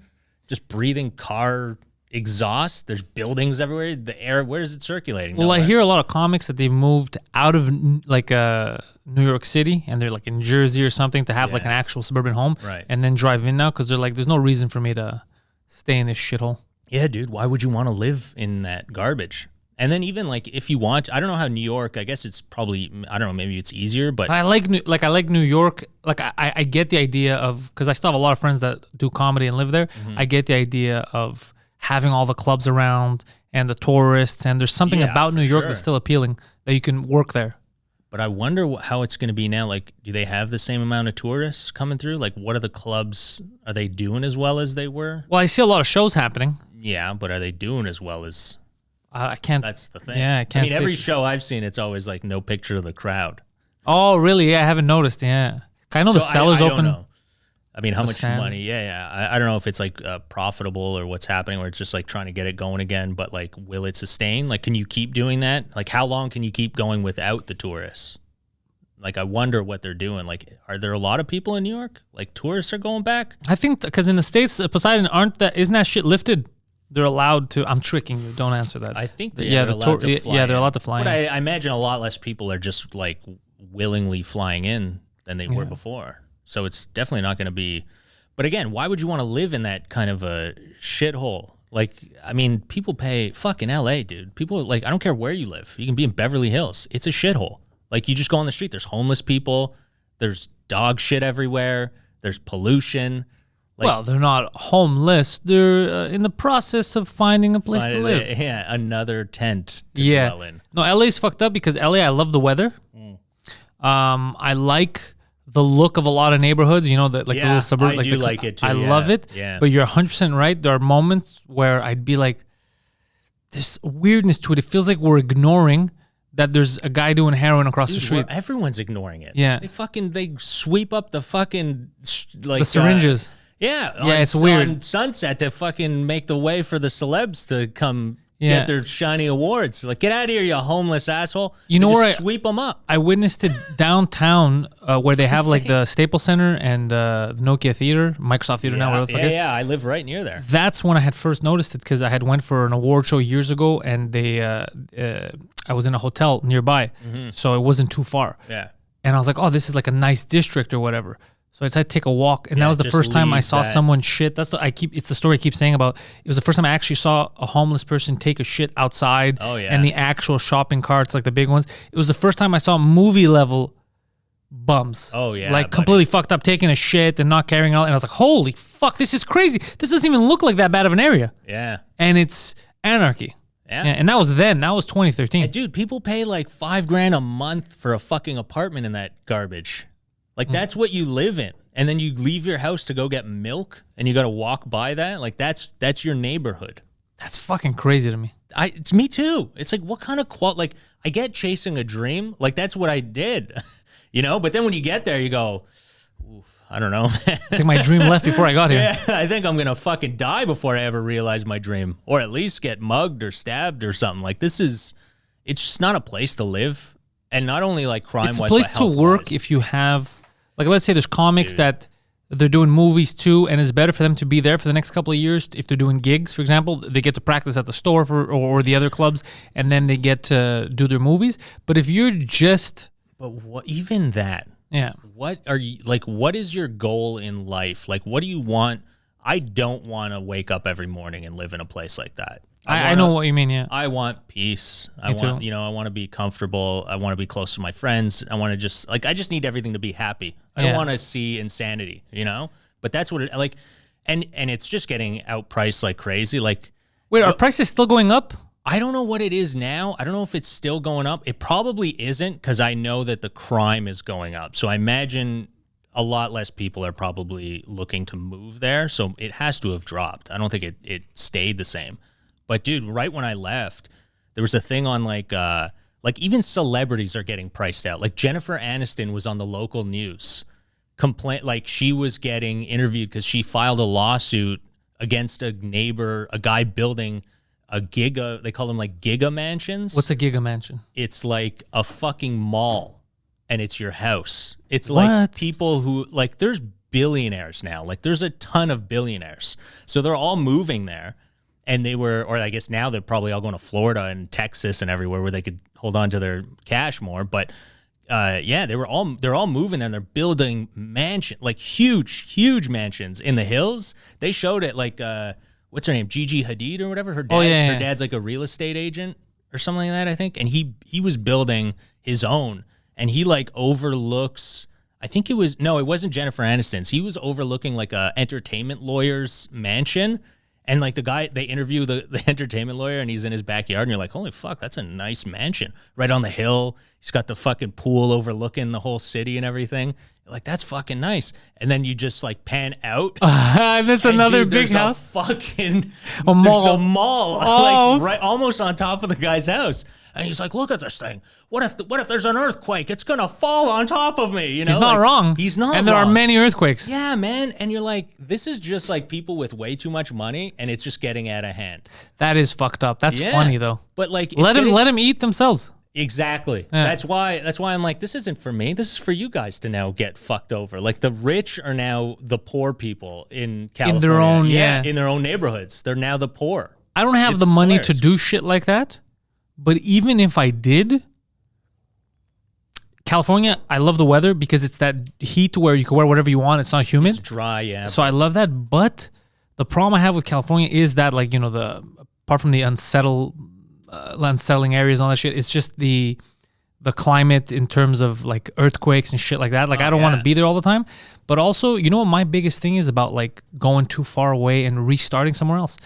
Just breathing car exhaust. There's buildings everywhere. The air, where is it circulating? Well, Nowhere. I hear a lot of comics that they've moved out of, like, New York City, and they're, like, in Jersey or something to have, like, an actual suburban home, Right. and then drive in now because they're like, there's no reason for me to stay in this shithole. Yeah, dude, why would you want to live in that garbage? And then even, like, if you want, I don't know how New York, I guess it's probably, I don't know, maybe it's easier, but I like New York. Like, I get the idea of, because I still have a lot of friends that do comedy and live there. I get the idea of having all the clubs around and the tourists, and there's something Yeah, about for New York sure. that's still appealing, that you can work there. but I wonder how it's going to be now. Like, do they have the same amount of tourists coming through? Like, what are the clubs, are they doing as well as they were? Well, I see a lot of shows happening. Yeah, but are they doing as well as... I can't. That's the thing. Yeah, I can't. I mean, every see. show I've seen, it's always like no picture of the crowd. Oh, really? Yeah, I haven't noticed. Yeah, I know the So cellar's I open. don't know. I mean, how The much sand. money? Yeah. I don't know if it's like profitable or what's happening, or it's just like trying to get it going again. But like, will it sustain? Like, can you keep doing that? Like, how long can you keep going without the tourists? Like, I wonder what they're doing. Like, are there a lot of people in New York? Like, tourists are going back? I think because in the States, Poseidon isn't that shit lifted? They're allowed to. I'm tricking you. Don't answer that. I think Yeah, they're allowed to fly they're in. allowed to fly But in. I imagine a lot less people are just like willingly flying in than they were before. So it's definitely not going to be. But again, why would you want to live in that kind of a shithole? Like, I mean, people pay fucking LA, dude. People, like, I don't care where you live. You can be in Beverly Hills. It's a shithole. Like, you just go on the street. There's homeless people. There's dog shit everywhere. There's pollution. Like, Well, they're not homeless. They're in the process of finding a place to live. Yeah, another tent to dwell in. No, LA's fucked up because LA, I love the weather. I like the look of a lot of neighborhoods, you know, the little suburb. I do like it too. I love it. Yeah. But you're 100% right. There are moments where I'd be like, there's weirdness to it. It feels like we're ignoring that there's a guy doing heroin across the street. Everyone's ignoring it. Yeah. They sweep up the fucking like The syringes. yeah, Yeah, it's weird. on Sunset to fucking make the way for the celebs to come Yeah. get their shiny awards. Like, get out of here, you homeless asshole. You know Just where sweep them up. I witnessed it downtown where they have like the Staples Center and the Nokia Theater, Microsoft Theater now, whatever the fuck it is. I live right near there. That's when I had first noticed it because I had went for an award show years ago and I was in a hotel nearby, so it wasn't too far. Yeah. And I was like, oh, this is like a nice district or whatever. So I decided to take a walk, and that was the first time I saw someone shit. It's the story I keep saying about. It was the first time I actually saw a homeless person take a shit outside. Oh, yeah. And the actual shopping carts, like the big ones. It was the first time I saw movie level bums. Oh, yeah, like buddy. completely fucked up, taking a shit and not carrying out. And I was like, holy fuck, this is crazy. This doesn't even look like that bad of an area. Yeah. And it's anarchy. Yeah. And that was then. That was 2013. And dude, people pay like $5,000 a month for a fucking apartment in that garbage. Like, that's what you live in. And then you leave your house to go get milk and you got to walk by that. Like, that's your neighborhood. That's fucking crazy to me. It's me too. It's like, what kind of like, I get chasing a dream. Like, that's what I did, you know? But then when you get there, you go, oof, I don't know. I think my dream left before I got here. Yeah, I think I'm going to fucking die before I ever realize my dream, or at least get mugged or stabbed or something. Like, it's just not a place to live. And not only like crime-wise, it's a place to work if you have, like, let's say there's comics that they're doing movies too, and it's better for them to be there for the next couple of years. If they're doing gigs, for example, they get to practice at the store or the other clubs, and then they get to do their movies. But if you're just... But what, even that... Yeah. What are you like? What is your goal in life? Like, what do you want? I don't want to wake up every morning and live in a place like that. I know what you mean. Yeah. I want peace. I Me want, too. I want to be comfortable. I want to be close to my friends. I want to just I just need everything to be happy. I don't want to see insanity, But that's what it like, and it's just getting outpriced like crazy. Like, Wait, are prices still going up? I don't know what it is now. I don't know if it's still going up. It probably isn't, because I know that the crime is going up. So I imagine a lot less people are probably looking to move there. So it has to have dropped. I don't think it stayed the same. But dude, right when I left, there was a thing on like even celebrities are getting priced out. Like Jennifer Aniston was on the local news, like she was getting interviewed because she filed a lawsuit against a neighbor, a guy building they call them like giga mansions. What's a giga mansion? It's like a fucking mall, and it's your house. It's like people who, like, there's billionaires now. Like, there's a ton of billionaires. So they're all moving there. And or I guess now they're probably all going to Florida and Texas and everywhere where they could hold on to their cash more. But they're all moving there, and they're building like huge mansions in the hills. They showed it like what's her name? Gigi Hadid or whatever. Her dad, her dad's like a real estate agent or something like that, I think. And he was building his own, and he like overlooks, I think it wasn't Jennifer Aniston's. He was overlooking like a entertainment lawyer's mansion. And like the guy, they interview the entertainment lawyer, and he's in his backyard, and you're like, holy fuck, that's a nice mansion right on the hill. He's got the fucking pool overlooking the whole city and everything. You're like, that's fucking nice. And then you just like pan out. There's another big house. There's A mall. a mall, Oh. like right almost on top of the guy's house. And he's like, look at this thing. What if there's an earthquake? It's gonna fall on top of me. He's not wrong. He's not. And there are many earthquakes. Yeah, man. And you're like, this is just like people with way too much money, and it's just getting out of hand. That is fucked up. That's funny though. But like, Let them eat themselves. Exactly. Yeah. That's why I'm like, this isn't for me. This is for you guys to now get fucked over. Like, the rich are now the poor people in California. In their own, in their own neighborhoods. They're now the poor. I don't have the money to do shit like that. But even if I did, California, I love the weather because it's that heat where you can wear whatever you want. It's not humid. It's dry, yeah. So I love that. But the problem I have with California is that, like, apart from the unsettling areas and all that shit, it's just the climate in terms of like earthquakes and shit like that. Like, I don't want to be there all the time. But also, you know what my biggest thing is about like going too far away and restarting somewhere else?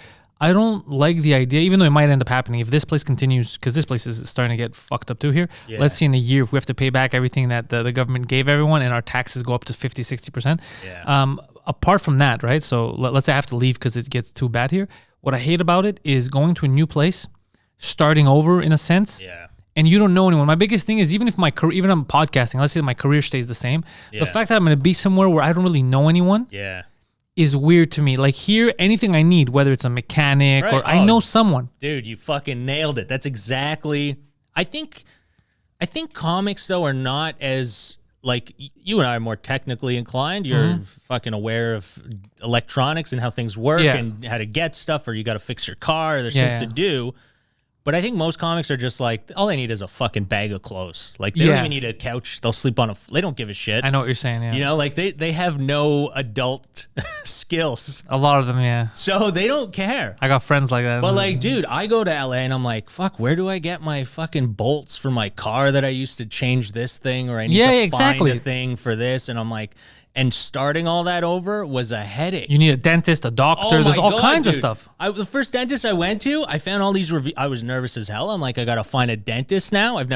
I don't like the idea, even though it might end up happening. If this place continues, because this place is starting to get fucked up too here. Yeah. Let's see in a year if we have to pay back everything that the government gave everyone and our taxes go up to 50, 60%. Yeah. Apart from that, right? So let's say I have to leave because it gets too bad here. What I hate about it is going to a new place, starting over in a sense. Yeah. And you don't know anyone. My biggest thing is even if my career, even I'm podcasting, let's say my career stays the same. The fact that I'm going to be somewhere where I don't really know anyone. Yeah. is weird to me. Like here, anything I need, whether it's a mechanic or I know someone. Dude, you fucking nailed it. That's exactly. I think comics though are not as like you and I are more technically inclined. You're fucking aware of electronics and how things work and how to get stuff, or you got to fix your car. There's things to do. But I think most comics are just like, all they need is a fucking bag of clothes. Like, they don't even need a couch. They'll sleep on they don't give a shit. I know what you're saying, yeah. You know, like, they have no adult skills. A lot of them, yeah. So they don't care. I got friends like that. But, like, dude, I go to LA and I'm like, fuck, where do I get my fucking bolts for my car that I used to change this thing? Or I need to find a thing for this. And I'm like... And starting all that over was a headache. You need a dentist, a doctor. There's all kinds of stuff. The first dentist I went to, I found all these reviews. I was nervous as hell. I'm like, I got to find a dentist now. I've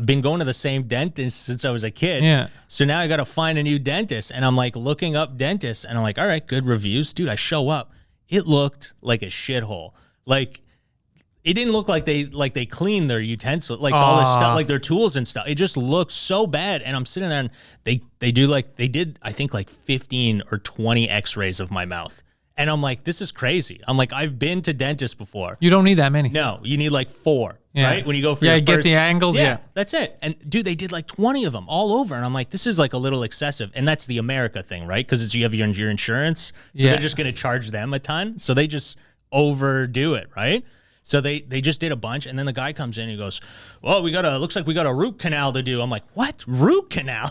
been going to the same dentist since I was a kid. Yeah. So now I got to find a new dentist. And I'm like looking up dentists. And I'm like, all right, good reviews. Dude, I show up. It looked like a shithole. Like... It didn't look like they cleaned their utensils, like all this stuff, like their tools and stuff. It just looked so bad. And I'm sitting there and they did I think like 15 or 20 x-rays of my mouth. And I'm like, this is crazy. I'm like, I've been to dentists before. You don't need that many. No, you need like 4, right? When you go for your get the angles, that's it. And dude, they did like 20 of them all over. And I'm like, this is like a little excessive. And that's the America thing, right? Because you have your insurance. So they're just going to charge them a ton. So they just overdo it, right? So they just did a bunch, and then the guy comes in and he goes, well, looks like we got a root canal to do. I'm like, what? Root canal?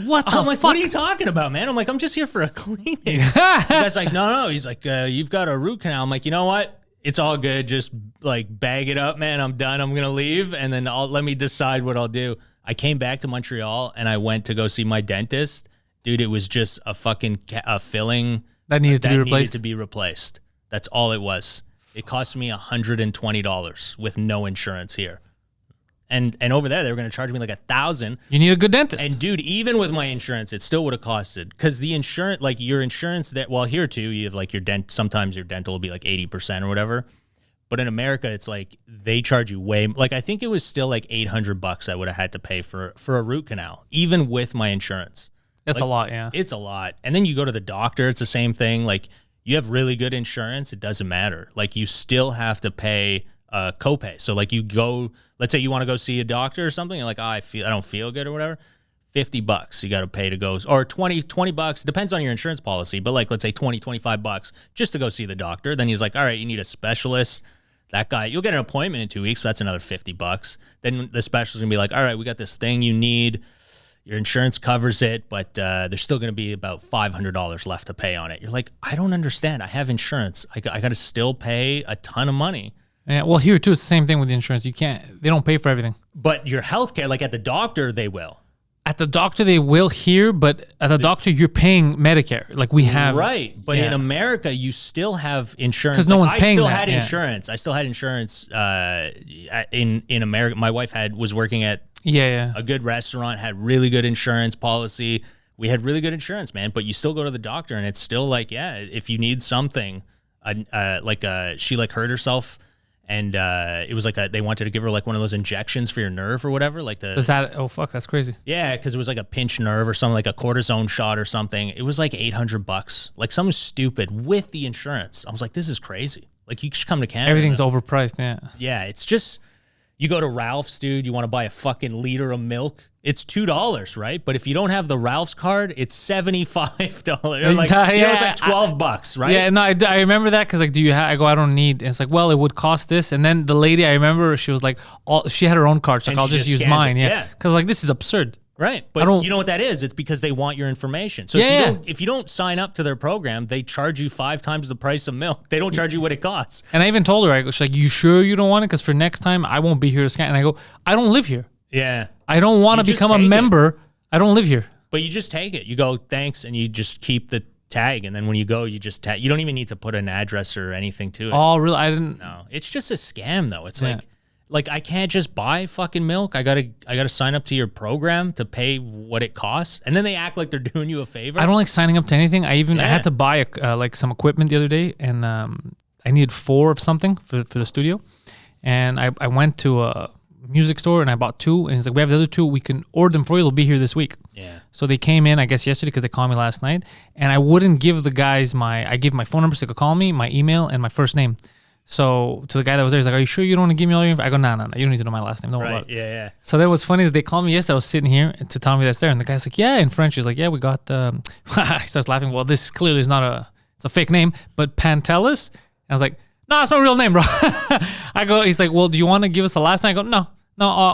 What the I'm like, fuck? what are you talking about, man? I'm like, I'm just here for a cleaning. The guy's like, no. He's like, you've got a root canal. I'm like, you know what? It's all good. Just like bag it up, man. I'm done. I'm going to leave, and then let me decide what I'll do. I came back to Montreal, and I went to go see my dentist. Dude, it was just a fucking filling that needed to be replaced. That's all it was. It cost me $120 with no insurance here. And over there, they were going to charge me like $1,000. You need a good dentist. And dude, even with my insurance, it still would have costed. Because the insurance, like your insurance, here too, you have like sometimes your dental will be like 80% or whatever. But in America, it's like they charge you way, like I think it was still like $800 I would have had to pay for a root canal, even with my insurance. That's a lot, yeah. It's a lot. And then you go to the doctor, it's the same thing. Like, you have really good insurance, it doesn't matter. Like, you still have to pay a copay. So, like, you go, let's say you want to go see a doctor or something, you're like, I don't feel good or whatever. $50 you got to pay to go, or $20, depends on your insurance policy, but like, let's say $25 just to go see the doctor. Then he's like, all right, you need a specialist. That guy, you'll get an appointment in 2 weeks, so that's another $50. Then the specialist gonna be like, all right, we got this thing you need. Your insurance covers it, but there's still going to be about $500 left to pay on it. You're like, I don't understand. I have insurance. I got to still pay a ton of money. Yeah, well, here too, it's the same thing with the insurance. They don't pay for everything. But your healthcare, like at the doctor, they will. At the doctor, they will here, but at the doctor, you're paying Medicare. Like we have. Right. But in America, you still have insurance. Because no one's paying that. I still had insurance in America. My wife was working at a good restaurant, had really good insurance policy. We had really good insurance, man. But you still go to the doctor, and it's still like, if you need something, she like hurt herself, and it was like they wanted to give her like one of those injections for your nerve or whatever. Oh fuck, that's crazy. Yeah, because it was like a pinched nerve or something, like a cortisone shot or something. It was like $800, like something stupid with the insurance. I was like, this is crazy. Like, you should come to Canada. Everything's overpriced. Yeah. Yeah, it's just. You go to Ralph's, dude, you want to buy a fucking liter of milk, it's $2, right? But if you don't have the Ralph's card, it's $75. Like, it's like $12, right? Yeah, no, I remember that because, like, do you have, I go, I don't need, and it's like, well, it would cost this. And then the lady, I remember, she was like, she had her own card. She's like, I'll just use mine. Yeah. Because, like, this is absurd. Right. But you know what that is? It's because they want your information. So if you don't sign up to their program, they charge you 5 times the price of milk. They don't charge you what it costs. And I even told her, she's like, you sure you don't want it? Because for next time, I won't be here to scan. And I go, I don't live here. Yeah. I don't want to become a member. I don't live here. But you just take it. You go, thanks, and you just keep the tag. And then when you go, you just tag. You don't even need to put an address or anything to it. Oh, really? I didn't. No. It's just a scam, though. It's like I can't just buy fucking milk. I gotta sign up to your program to pay what it costs, and then they act like they're doing you a favor. I don't like signing up to anything. I had to buy like some equipment the other day, and I needed 4 of something for the studio, and I went to a music store and I bought 2, and he's like, we have the other 2. We can order them for you. They'll be here this week. Yeah. So they came in, I guess, yesterday because they called me last night, and I wouldn't give the guys I gave my phone number so they could call me, my email, and my first name. So to the guy that was there, he's like, "Are you sure you don't want to give me all your info?" I go, "No, you don't need to know my last name. Don't worry about it." Yeah. So then what's funny is they called me yesterday. I was sitting here to tell me that's there, and the guy's like, "Yeah," in French. He's like, "Yeah, we got." He starts laughing. Well, this clearly is it's a fake name, but Pantelis. And I was like, "No, it's my real name, bro." He's like, "Well, do you want to give us a last name?" I go, "No.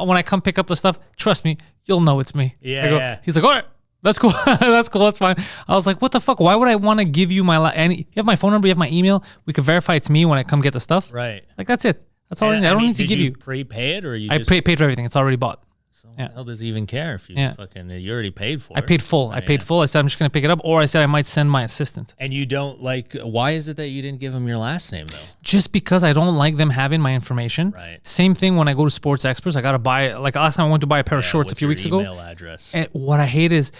When I come pick up the stuff, trust me, you'll know it's me." Yeah. He's like, "All right, that's cool. That's cool. That's fine." I was like, "What the fuck? Why would I want to give you and you have my phone number, you have my email. We can verify it's me when I come get the stuff." Right. Like that's it. That's all I need. I don't need to give you. Prepay it, or you? I paid for everything. It's already bought. So the hell does he even care if you you already paid for it? I paid full. I paid full. I said I'm just gonna pick it up, or I said I might send my assistant. And you don't why is it that you didn't give him your last name though? Just because I don't like them having my information. Right. Same thing when I go to Sports Experts. I gotta buy last time I went to buy a pair of shorts a few weeks ago. Email address. And what I hate is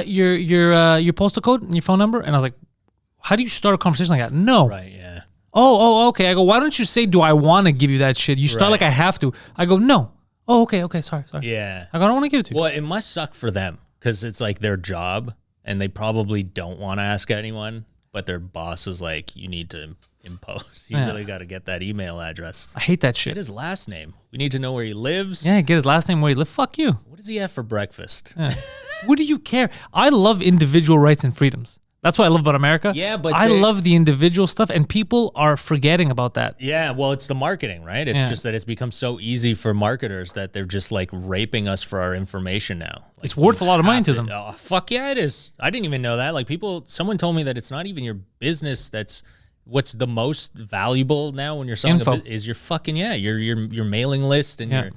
your postal code and your phone number, and I was like, how do you start a conversation like that? No. Right. Yeah. Oh, okay. I go, why don't you say, do I want to give you that shit? You start like I have to. I go, no. Oh, okay. Sorry. Yeah. I go, I don't want to give it to you. Well, it must suck for them because it's like their job and they probably don't want to ask anyone, but their boss is like, you need to impose. You really got to get that email address. I hate that shit. Get his last name. We need to know where he lives. Yeah, get his last name where he lives. Fuck you. What does he have for breakfast? Yeah. What do you care? I love individual rights and freedoms. That's what I love about America. Yeah, but I love the individual stuff, and people are forgetting about that. Yeah, well, it's the marketing, right? It's just that it's become so easy for marketers that they're just like raping us for our information now. Like, it's worth a lot of money to them. Oh, fuck yeah, it is. I didn't even know that. Like someone told me that it's not even your business that's what's the most valuable now when you're selling is your fucking your mailing list and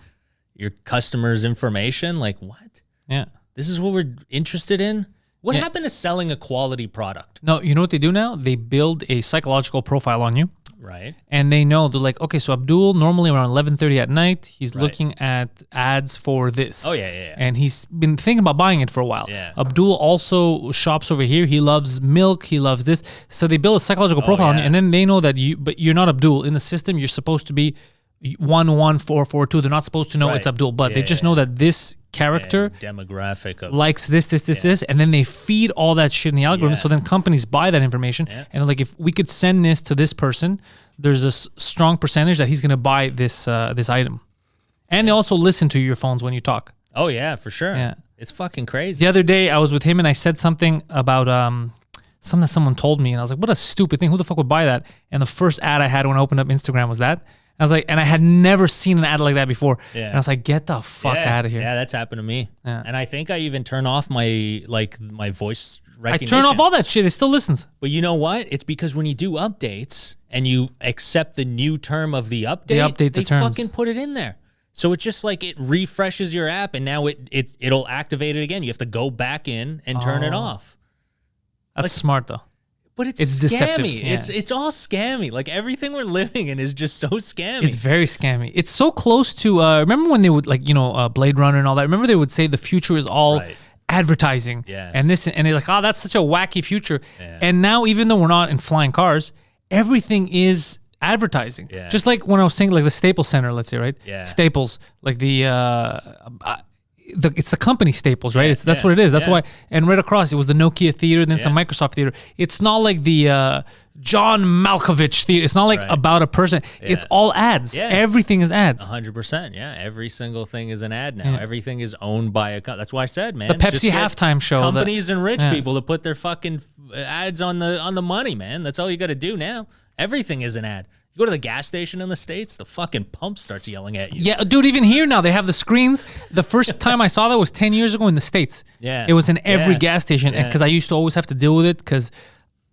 your customers' information. Like what? Yeah, this is what we're interested in. What happened to selling a quality product? No, you know what they do now? They build a psychological profile on you. Right. And they know, they're like, okay, so Abdul, normally around 11:30 at night, he's looking at ads for this. Oh, yeah. And he's been thinking about buying it for a while. Yeah. Abdul also shops over here. He loves milk. He loves this. So they build a psychological profile on you, and then they know that but you're not Abdul. In the system, you're supposed to be 11442. They're not supposed to know it's Abdul, but they just know that this character demographic of likes this, and then they feed all that shit in the algorithm. So then companies buy that information, and like, if we could send this to this person, there's a strong percentage that he's going to buy this this item. And they also listen to your phones when you talk. Oh yeah, for sure. Yeah, it's fucking crazy. The other day I was with him and I said something about something that someone told me, and I was like, what a stupid thing, who the fuck would buy that? And the first ad I had when I opened up Instagram was that. I was like, and I had never seen an ad like that before. Yeah. And I was like, get the fuck out of here. Yeah, that's happened to me. Yeah. And I think I even turn off my voice recognition. I turn off all that shit. It still listens. But you know what? It's because when you do updates and you accept the new term of the update, they fucking put it in there. So it's just like it refreshes your app, and now it'll activate it again. You have to go back in and turn it off. That's smart though. But it's scammy. Deceptive. Yeah. It's all scammy. Like everything we're living in is just so scammy. It's very scammy. It's so close to remember when they would Blade Runner and all that. Remember they would say the future is all advertising. Yeah. And they're like, oh, that's such a wacky future. Yeah. And now, even though we're not in flying cars, everything is advertising. Yeah. Just like when I was saying, like the Staples Center, let's say, right? Yeah. Staples, like it's the company Staples, right? That's what it is. That's why. And right across, it was the Nokia Theater, then some Microsoft Theater. It's not like the John Malkovich Theater. It's not like about a person. Yeah. It's all ads. Yeah, everything is ads. 100%. Yeah, every single thing is an ad now. Yeah. Everything is owned by a. That's why I said, man. The Pepsi halftime show. Companies and rich people to put their fucking ads on the money, man. That's all you got to do now. Everything is an ad. You go to the gas station in the States, the fucking pump starts yelling at you. Yeah, dude, even here now, they have the screens. The first time I saw that was 10 years ago in the States. Yeah. It was in every gas station, because I used to always have to deal with it, because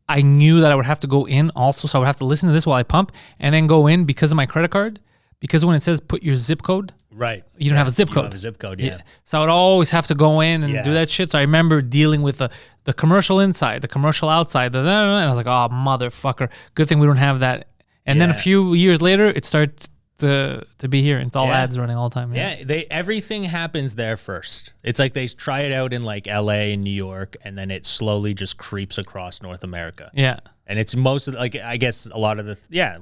I knew that I would have to go in also, so I would have to listen to this while I pump, and then go in because of my credit card, because when it says put your zip code, you don't have a zip code. You don't have a zip code, yeah. So I would always have to go in and do that shit. So I remember dealing with the commercial inside, the commercial outside, and I was like, oh, motherfucker, good thing we don't have that. And then a few years later, it starts to be here. It's all ads running all the time. Yeah, everything happens there first. It's like they try it out in like LA and New York, and then it slowly just creeps across North America. Yeah. And it's most of, like, I guess a lot of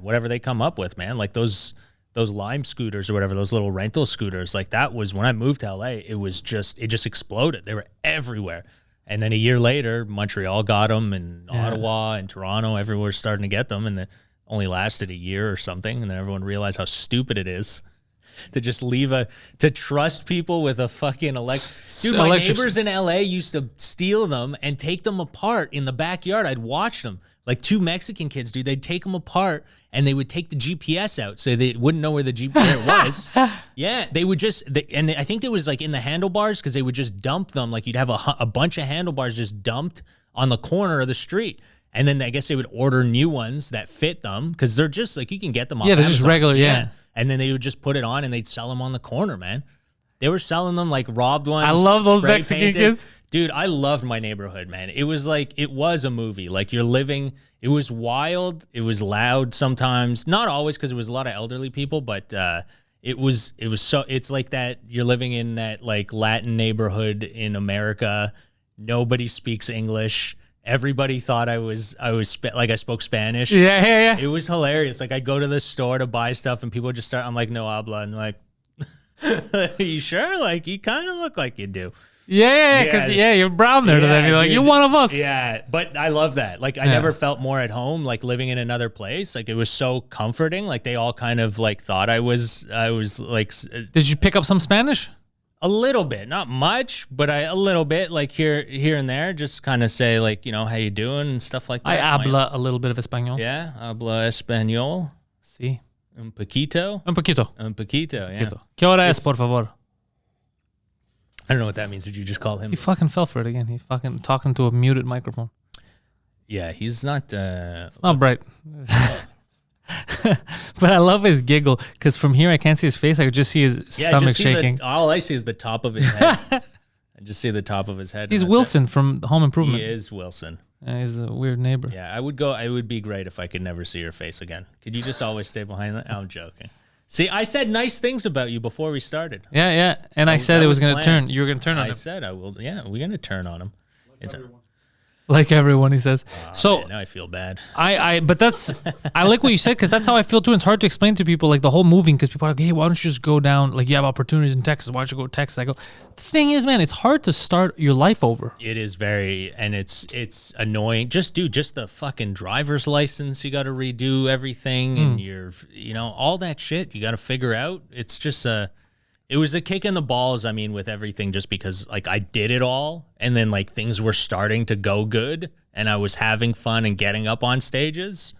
whatever they come up with, man. Like those those Lime scooters or whatever, those little rental scooters, like that was when I moved to LA, it just exploded. They were everywhere. And then a year later, Montreal got them, and Ottawa and Toronto, everywhere starting to get them. And it only lasted a year or something. And then everyone realized how stupid it is to just to trust people with a fucking Dude, my neighbors in LA used to steal them and take them apart in the backyard. I'd watch them. Like 2 Mexican kids, dude, they'd take them apart and they would take the GPS out so they wouldn't know where the GPS was. Yeah, they would and I think it was like in the handlebars because they would just dump them. Like you'd have a bunch of handlebars just dumped on the corner of the street. And then I guess they would order new ones that fit them because they're just like, you can get them on they're Amazon. just regular, yeah. And then they would just put it on and they'd sell them on the corner, man. They were selling them like robbed ones. I love those spray Mexican painted. kids. Dude, I loved my neighborhood, man. It was a movie. Like you're living, it was wild. It was loud sometimes. Not always because it was a lot of elderly people, but it's like that. You're living in that like Latin neighborhood in America. Nobody speaks English. Everybody thought I spoke Spanish. Yeah. It was hilarious. Like I'd go to the store to buy stuff and people would just start, I'm like, no habla. And like, are you sure? Like you kind of look like you do. Yeah, because you're brown there to them. You're like, you're one of us. Yeah, but I love that. Like, I never felt more at home, like, living in another place. Like, it was so comforting. Like, they all kind of, like, thought I was, like... Did you pick up some Spanish? A little bit. Not much, but a little bit, like, here and there. Just kind of say, like, you know, how you doing and stuff like that. I habla a little bit of Espanol. Yeah, habla español. Sí. Un poquito. Un poquito. Un poquito, yeah. ¿Qué hora es, por favor? I don't know what that means. Did you just call him? He fucking fell for it again. He fucking talking to a muted microphone. Yeah, he's not... It's not bright. But I love his giggle, because from here I can't see his face. I could just see his stomach shaking. All I see is the top of his head. I just see the top of his head. He's Wilson from Home Improvement. He is Wilson. He's a weird neighbor. Yeah, it would be great if I could never see your face again. Could you just always stay behind that? I'm joking. See, I said nice things about you before we started. Yeah. And I said it was going to turn. You were going to turn on him. I said I will. Yeah, we're going to turn on him. Like everyone, he says. So man, now I feel bad. But that's, I like what you said, because that's how I feel too. It's hard to explain to people, like the whole moving, because people are like, hey, why don't you just go down? Like, you have opportunities in Texas. Why don't you go to Texas? I go, the thing is, man, it's hard to start your life over. It is and it's annoying. Just the fucking driver's license. You got to redo everything, and all that shit you got to figure out. It's just it was a kick in the balls, I mean, with everything, just because, like, I did it all, and then, like, things were starting to go good, and I was having fun and getting up on stages,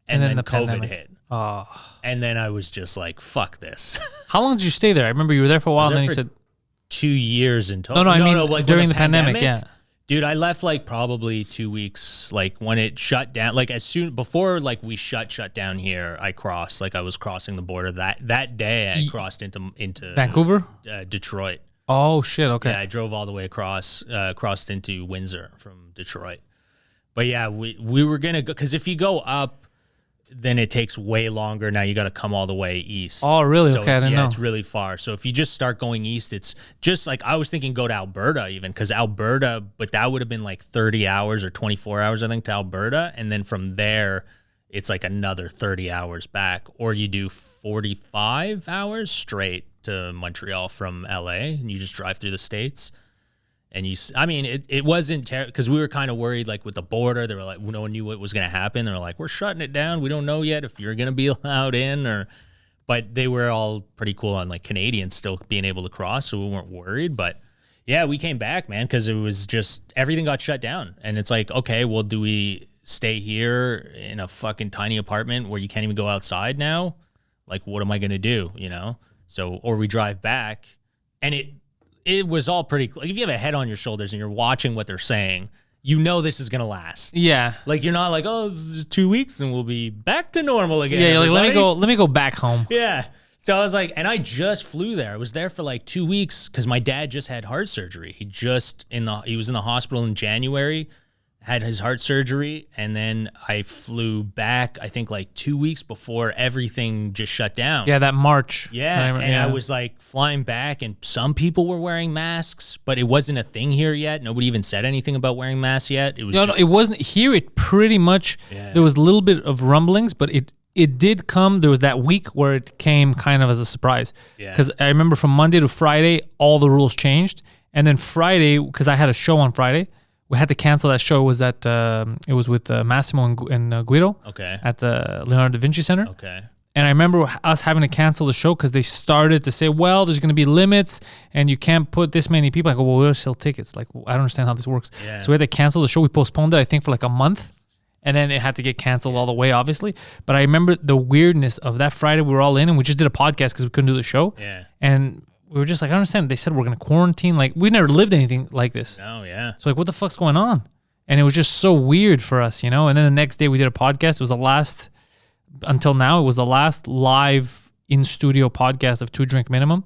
and then the COVID pandemic hit. Oh. And then I was just like, fuck this. How long did you stay there? I remember you were there for a while, and then you said... 2 years in total. No, I mean, like, during the pandemic, yeah. Dude, I left like probably 2 weeks, like when it shut down, like before like we shut down here, I crossed, like I was crossing the border that day. I crossed into Vancouver, Detroit. Oh shit, okay. Yeah, I drove all the way across, crossed into Windsor from Detroit. But yeah, we were gonna go, because if you go up, then it takes way longer. Now you got to come all the way east. Oh, really? So okay, I didn't know. It's really far. So if you just start going east, it's just like, I was thinking go to Alberta even, because Alberta, but that would have been like 30 hours or 24 hours, I think, to Alberta. And then from there, it's like another 30 hours back. Or you do 45 hours straight to Montreal from LA, and you just drive through the States. And it wasn't terrible, because we were kind of worried, like with the border. They were like, no one knew what was going to happen. They were like, we're shutting it down. We don't know yet if you're going to be allowed in, but they were all pretty cool on like Canadians still being able to cross, so we weren't worried. But yeah, we came back, man, because it was just, everything got shut down. And it's like, okay, well, do we stay here in a fucking tiny apartment where you can't even go outside now? Like, what am I going to do, So, or we drive back, and it was all pretty, like, if you have a head on your shoulders and you're watching what they're saying, this is going to last. Yeah. Like, you're not like, oh, this is 2 weeks and we'll be back to normal again. Yeah, you're like, let me go back home. Yeah. So I was like, and I just flew there. I was there for like 2 weeks because my dad just had heart surgery. He was in the hospital in January, had his heart surgery, and then I flew back, I think, like 2 weeks before everything just shut down. Yeah, that March. Yeah, I was like flying back, and some people were wearing masks, but it wasn't a thing here yet. Nobody even said anything about wearing masks yet. It was no, it wasn't here. It pretty much, there was a little bit of rumblings, but it it did come. There was that week where it came kind of as a surprise. Yeah. Because I remember from Monday to Friday, all the rules changed. And then Friday, because I had a show on Friday, we had to cancel that show. It was at it was with Massimo and Guido. Okay. At the Leonardo da Vinci Center. Okay. And I remember us having to cancel the show because they started to say, well, there's going to be limits and you can't put this many people. I go, well, we'll sell tickets. Like, I don't understand how this works. Yeah. So we had to cancel the show. We postponed it, I think, for like a month. And then it had to get canceled all the way, obviously. But I remember the weirdness of that Friday. We were all in and we just did a podcast because we couldn't do the show. Yeah. And we were just like, I don't understand. They said we're going to quarantine. Like, we never lived anything like this. Oh, yeah. So, like, what the fuck's going on? And it was just so weird for us, you know? And then the next day we did a podcast. It was the last... Until now, it was the last live in-studio podcast of 2 Drink Minimum.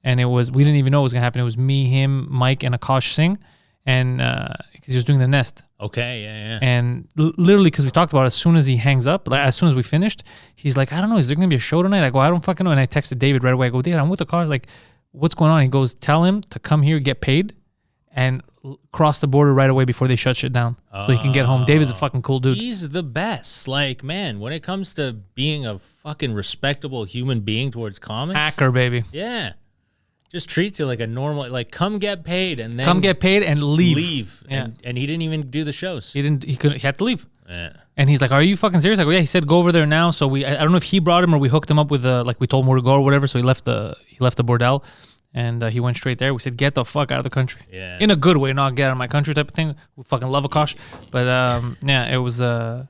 And it was, we didn't even know what was going to happen. It was me, him, Mike, and Akash Singh. And because he was doing the nest. Okay, yeah. And literally, because we talked about it, as soon as he hangs up, like, as soon as we finished, he's like, I don't know, is there going to be a show tonight? I go, I don't fucking know. And I texted David right away. I go, David, I'm with Akash. Like, what's going on? He goes, tell him to come here, get paid, and cross the border right away before they shut shit down so he can get home. David's a fucking cool dude. He's the best. Like, man, when it comes to being a fucking respectable human being towards comics. Hacker, baby. Yeah. Just treats you like a normal, like, come get paid and then. Come get paid and leave. Yeah. And he didn't even do the shows. He had to leave. Yeah. And he's like, are you fucking serious? I go, yeah. He said, go over there now. So I don't know if he brought him or we hooked him up with like we told him where to go or whatever. So he left the bordel. And he went straight there. We said, get the fuck out of the country. Yeah. In a good way, not get out of my country type of thing. We fucking love Akash. But yeah, it was it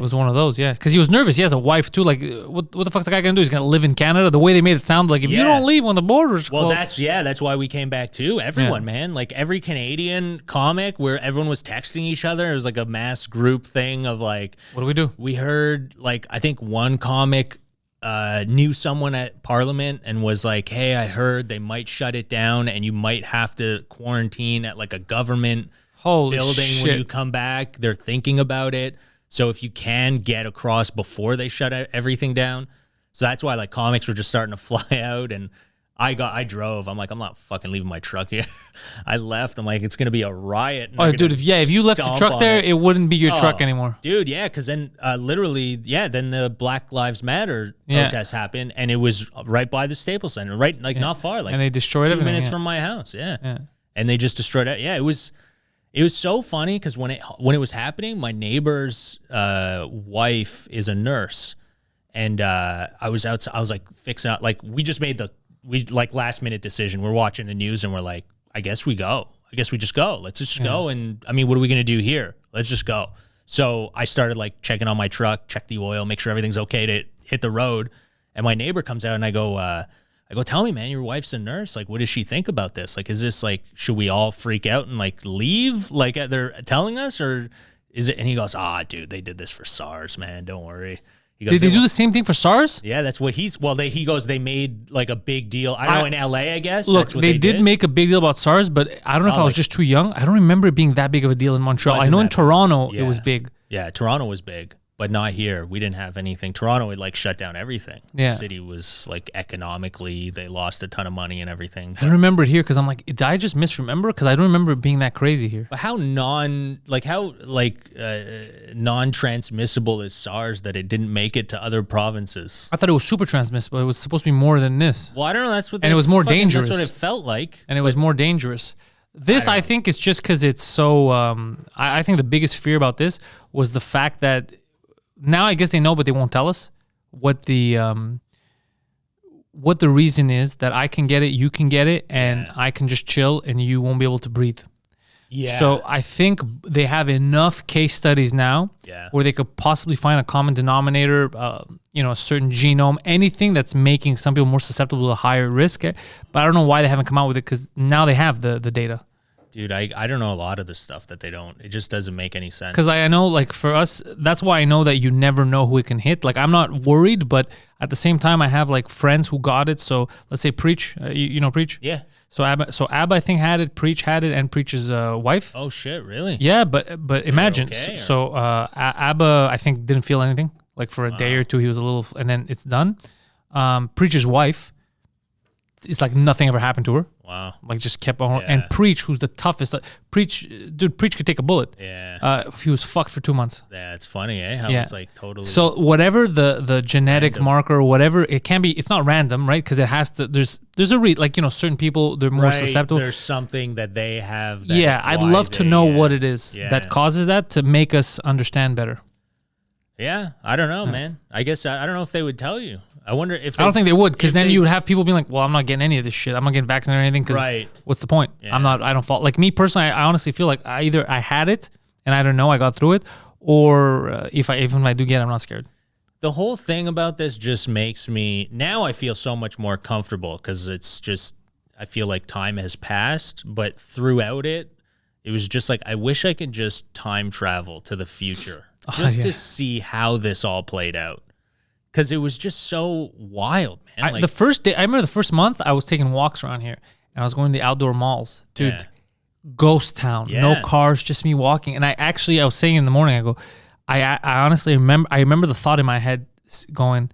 was one of those, yeah. Because he was nervous. He has a wife too. Like, what the fuck's the guy gonna do? He's gonna live in Canada? The way they made it sound like if you don't leave when the border's closed. Well, that's why we came back too. Everyone, man. Like every Canadian comic where everyone was texting each other. It was like a mass group thing of like, what do we do? We heard like, I think one comic knew someone at Parliament and was like, hey, I heard they might shut it down and you might have to quarantine at like a government building when you come back. They're thinking about it. So if you can get across before they shut everything down. So that's why like comics were just starting to fly out. And I drove. I'm like, I'm not fucking leaving my truck here. I left. I'm like, it's going to be a riot. Oh, dude, if you left the truck there, it wouldn't be your truck anymore. Dude, yeah, because then literally, then the Black Lives Matter protests happened, and it was right by the Staples Center, right, like not far. Like, and they destroyed 2 everything, minutes from my house, And they just destroyed it. Yeah, it was so funny because when it was happening, my neighbor's wife is a nurse, and I was outside. I was like fixing out, like we just made like last minute decision. We're watching the news and we're like, I guess we go. I guess we just go. Let's just go. And I mean, what are we going to do here? Let's just go. So I started like checking on my truck, check the oil, make sure everything's okay to hit the road. And my neighbor comes out and I go, tell me, man, your wife's a nurse. Like, what does she think about this? Like, is this like, should we all freak out and like leave? Like they're telling us, or is it? And he goes, dude, they did this for SARS, man. Don't worry. Did they do the same thing for SARS? Yeah, that's what he goes, they made like a big deal. I don't know, in LA, I guess. Look, that's what they did make a big deal about SARS, but I don't know if I was just too young. I don't remember it being that big of a deal in Montreal. I know in Toronto it was big. Yeah, Toronto was big, but not here. We didn't have anything. Toronto had like shut down everything. Yeah. The city was like economically, they lost a ton of money and everything. I don't remember it here because I'm like, did I just misremember? Because I don't remember it being that crazy here. But how non-transmissible is SARS that it didn't make it to other provinces? I thought it was super transmissible. It was supposed to be more than this. Well, I don't know. That's what. And it was more dangerous. That's what it felt like. And it was more dangerous. This, I think, is just because it's so. I think the biggest fear about this was the fact that now I guess they know, but they won't tell us what the reason is that I can get it, you can get it, and I can just chill, and you won't be able to breathe. Yeah. So I think they have enough case studies now where they could possibly find a common denominator, a certain genome, anything that's making some people more susceptible to higher risk. But I don't know why they haven't come out with it because now they have the data. Dude, I don't know a lot of the stuff that they don't. It just doesn't make any sense. Because I know, like, for us, that's why I know that you never know who it can hit. Like, I'm not worried, but at the same time, I have, like, friends who got it. So, let's say Preach. You know Preach? Yeah. So Abba, I think, had it. Preach had it, and Preach's wife. Oh, shit, really? Yeah, but imagine. Okay, so Abba, I think, didn't feel anything. Like, for a day or two, he was a little, and then it's done. Preach's wife, it's like nothing ever happened to her. Wow. Like just kept on. And Preach, who's the toughest. Preach could take a bullet. Yeah. He was fucked for 2 months. Yeah, it's funny, How it's like totally. So whatever the genetic marker, whatever it can be, it's not random, right? Because it has to. There's a like certain people they're more susceptible. There's something that they have. That I'd love to know what it is that causes that to make us understand better. Yeah, I don't know, man. I guess I don't know if they would tell you. I wonder if I don't think they would, because then you would have people being like, "Well, I'm not getting any of this shit. I'm not getting vaccinated or anything." Because what's the point? Yeah. I don't fall. Like me personally, I honestly feel like either I had it and I don't know, I got through it, or even if I do get it, I'm not scared. The whole thing about this just makes me now. I feel so much more comfortable because it's just I feel like time has passed, but throughout it was just like I wish I could just time travel to the future just to see how this all played out. Because it was just so wild, man. The first day, I remember the first month, I was taking walks around here, and I was going to the outdoor malls. Dude, ghost town, no cars, just me walking. And I was saying in the morning, I go, I honestly remember the thought in my head going,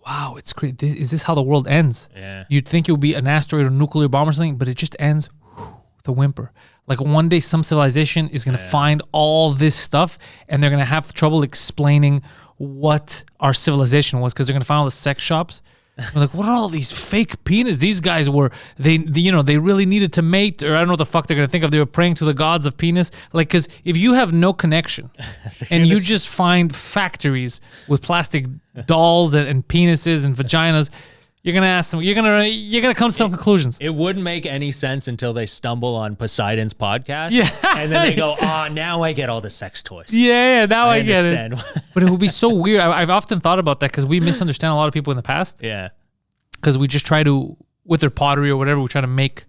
wow, it's crazy. Is this how the world ends? Yeah. You'd think it would be an asteroid or nuclear bomb or something, but it just ends with a whimper. Like one day some civilization is going to find all this stuff, and they're going to have trouble explaining what our civilization was, because they're gonna find all the sex shops. We're like, what are all these fake penis? These guys they really needed to mate, or I don't know what the fuck they're gonna think of. They were praying to the gods of penis. Like, because if you have no connection and you just find factories with plastic dolls and penises and vaginas, you're gonna ask them. You're gonna come to some conclusions. It wouldn't make any sense until they stumble on Poseidon's podcast. Yeah, and then they go, now I get all the sex toys. Yeah, now I get it. But it would be so weird. I've often thought about that because we misunderstand a lot of people in the past. Yeah, because we just try to, with their pottery or whatever, we try to make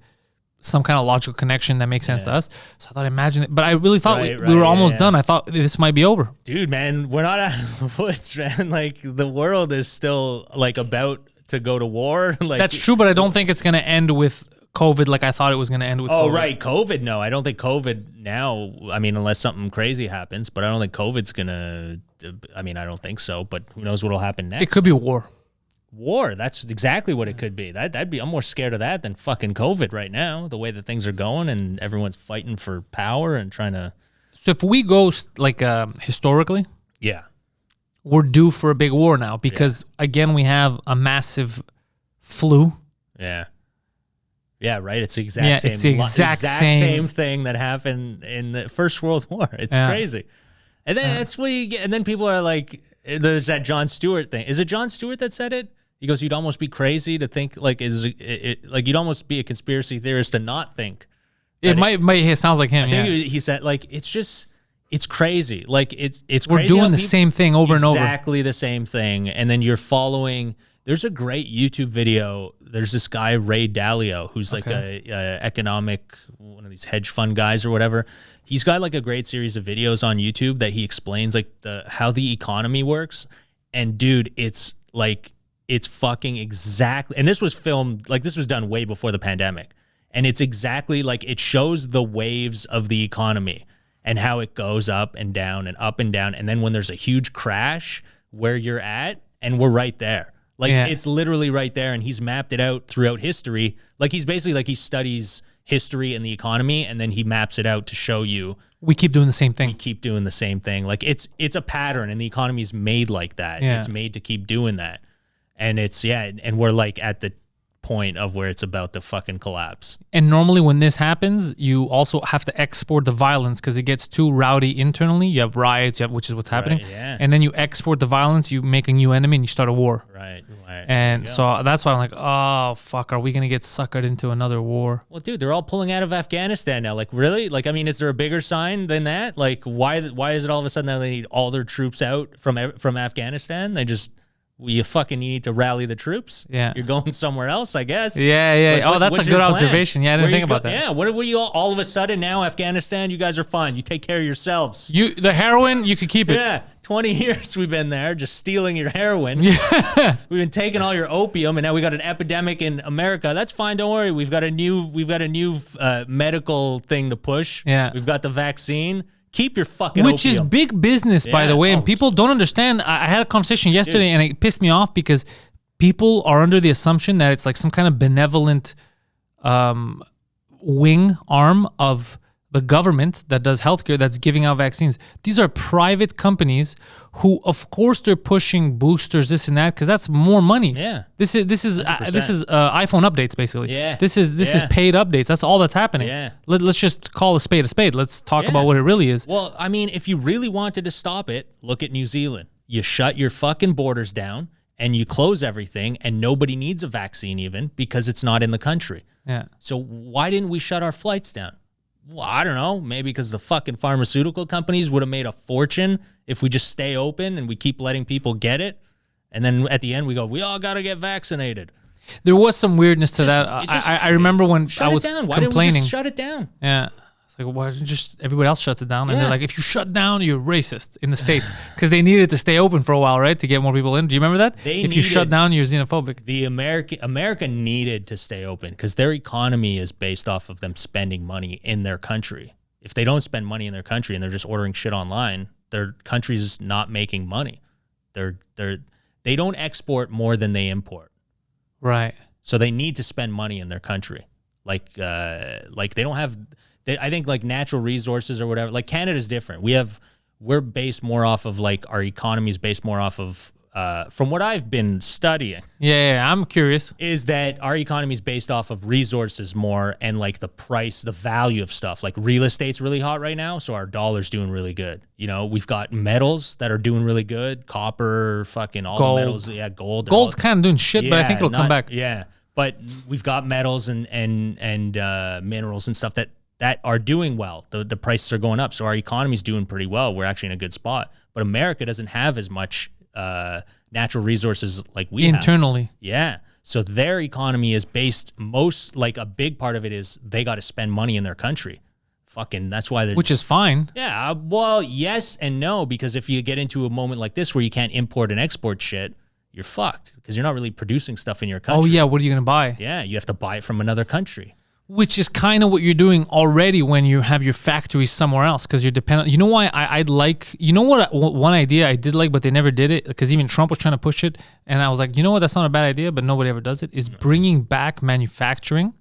some kind of logical connection that makes sense to us. So I thought, imagine it. But I really thought we were almost done. I thought this might be over. Dude, man, we're not out of the woods, man. Like the world is still like about to go to war. Like that's true, but I don't think it's going to end with COVID like I thought it was going to end with COVID. Oh, right. COVID, no. I don't think COVID now, I mean, unless something crazy happens, but I don't think COVID's going to, I mean, I don't think so, but who knows what'll happen next. It could be war. War, that's exactly what it could be. I'm more scared of that than fucking COVID right now, the way that things are going and everyone's fighting for power and trying to. So if we go like historically. Yeah. We're due for a big war now because, again, we have a massive flu. Yeah. Yeah, right. It's the exact same. It's the exact same thing that happened in the First World War. It's crazy. And then that's what you get. And then people are like, there's that Jon Stewart thing. Is it Jon Stewart that said it? He goes, you'd almost be crazy to think, like, like you'd almost be a conspiracy theorist to not think. It sounds like him. I think he said, like, it's just. It's crazy. Like it's crazy. We're doing the same thing over and over. Exactly the same thing. And then you're following. There's a great YouTube video. There's this guy, Ray Dalio, who's like a economic, one of these hedge fund guys or whatever. He's got like a great series of videos on YouTube that he explains like how the economy works. And dude, it's fucking exactly. And this was filmed, like this was done way before the pandemic. And it's exactly like it shows the waves of the economy. And how it goes up and down and up and down. And then when there's a huge crash where you're at, and we're right there. Like, it's literally right there. And he's mapped it out throughout history. Like, he's basically like he studies history and the economy, and then he maps it out to show you. We keep doing the same thing. We keep doing the same thing. Like, it's a pattern, and the economy's made like that. Yeah. It's made to keep doing that. And and we're like at the point of where it's about to fucking collapse. And normally when this happens, you also have to export the violence because it gets too rowdy internally. You have riots, which is what's happening. Right, yeah. And then you export the violence, you make a new enemy, and you start a war. Right. And so that's why I'm like, oh, fuck, are we going to get suckered into another war? Well, dude, they're all pulling out of Afghanistan now. Like, really? Like, I mean, is there a bigger sign than that? Like, why is it all of a sudden that they need all their troops out from Afghanistan? They just... You fucking need to rally the troops. Yeah. You're going somewhere else, I guess. Yeah. Like, that's a good observation. Yeah, I didn't think about that. Yeah. What were you all of a sudden now, Afghanistan, you guys are fine. You take care of yourselves. The heroin, you could keep it. Yeah. 20 years we've been there just stealing your heroin. Yeah. We've been taking all your opium, and now we got an epidemic in America. That's fine. Don't worry. We've got a new medical thing to push. Yeah. We've got the vaccine. Keep your fucking Which opium. is big business, by the way, and people don't understand. I had a conversation yesterday, and it pissed me off because people are under the assumption that it's like some kind of benevolent wing arm of the government that does healthcare that's giving out vaccines. These are private companies who, of course, they're pushing boosters, this and that, because that's more money. Yeah. This is iPhone updates basically. Yeah. This is paid updates. That's all that's happening. Yeah. Let's just call a spade a spade. Let's talk about what it really is. Well, I mean, if you really wanted to stop it, look at New Zealand. You shut your fucking borders down and you close everything, and nobody needs a vaccine even because it's not in the country. Yeah. So why didn't we shut our flights down? Well, I don't know. Maybe because the fucking pharmaceutical companies would have made a fortune if we just stay open and we keep letting people get it. And then at the end we go, we all got to get vaccinated. There was some weirdness to that. I remember when I was complaining. Why complaining. didn't we just shut it down? Yeah. It's like, why didn't just everybody else shuts it down? And Yeah. they're like, if you shut down, you're racist in the States. Because they needed to stay open for a while, right? To get more people in. Do you remember that? If you shut down, you're xenophobic. The America needed to stay open because their economy is based off of them spending money in their country. If they don't spend money in their country and they're just ordering shit online, their country's not making money. They don't export more than they import. Right. So they need to spend money in their country. Like they don't have, I think like natural resources or whatever. Like Canada's different. We're based more off of like our economy is based more off of, from what I've been studying. Yeah, I'm curious. Is that our economy is based off of resources more and like the price, the value of stuff. Like real estate's really hot right now, so our dollar's doing really good. You know, we've got metals that are doing really good, copper, fucking all Gold. the metals. Yeah, gold. Gold's kind of doing shit, but I think it'll come back. Yeah, but we've got metals and minerals and stuff that are doing well. The prices are going up, so our economy's doing pretty well. We're actually in a good spot. But America doesn't have as much natural resources like we have. Internally. Yeah. So their economy is based like a big part of it is they got to spend money in their country. Fucking, that's why they're... Which is fine. Yeah. Well, yes and no, because if you get into a moment like this where you can't import and export shit, you're fucked because you're not really producing stuff in your country. Oh, yeah. What are you going to buy? Yeah. You have to buy it from another country. Which is kind of what you're doing already when you have your factory somewhere else because you're dependent. You know why I'd like, you know what, one idea I did like, but they never did it because even Trump was trying to push it. And I was like, you know what, that's not a bad idea, but nobody ever does it, is bringing back manufacturing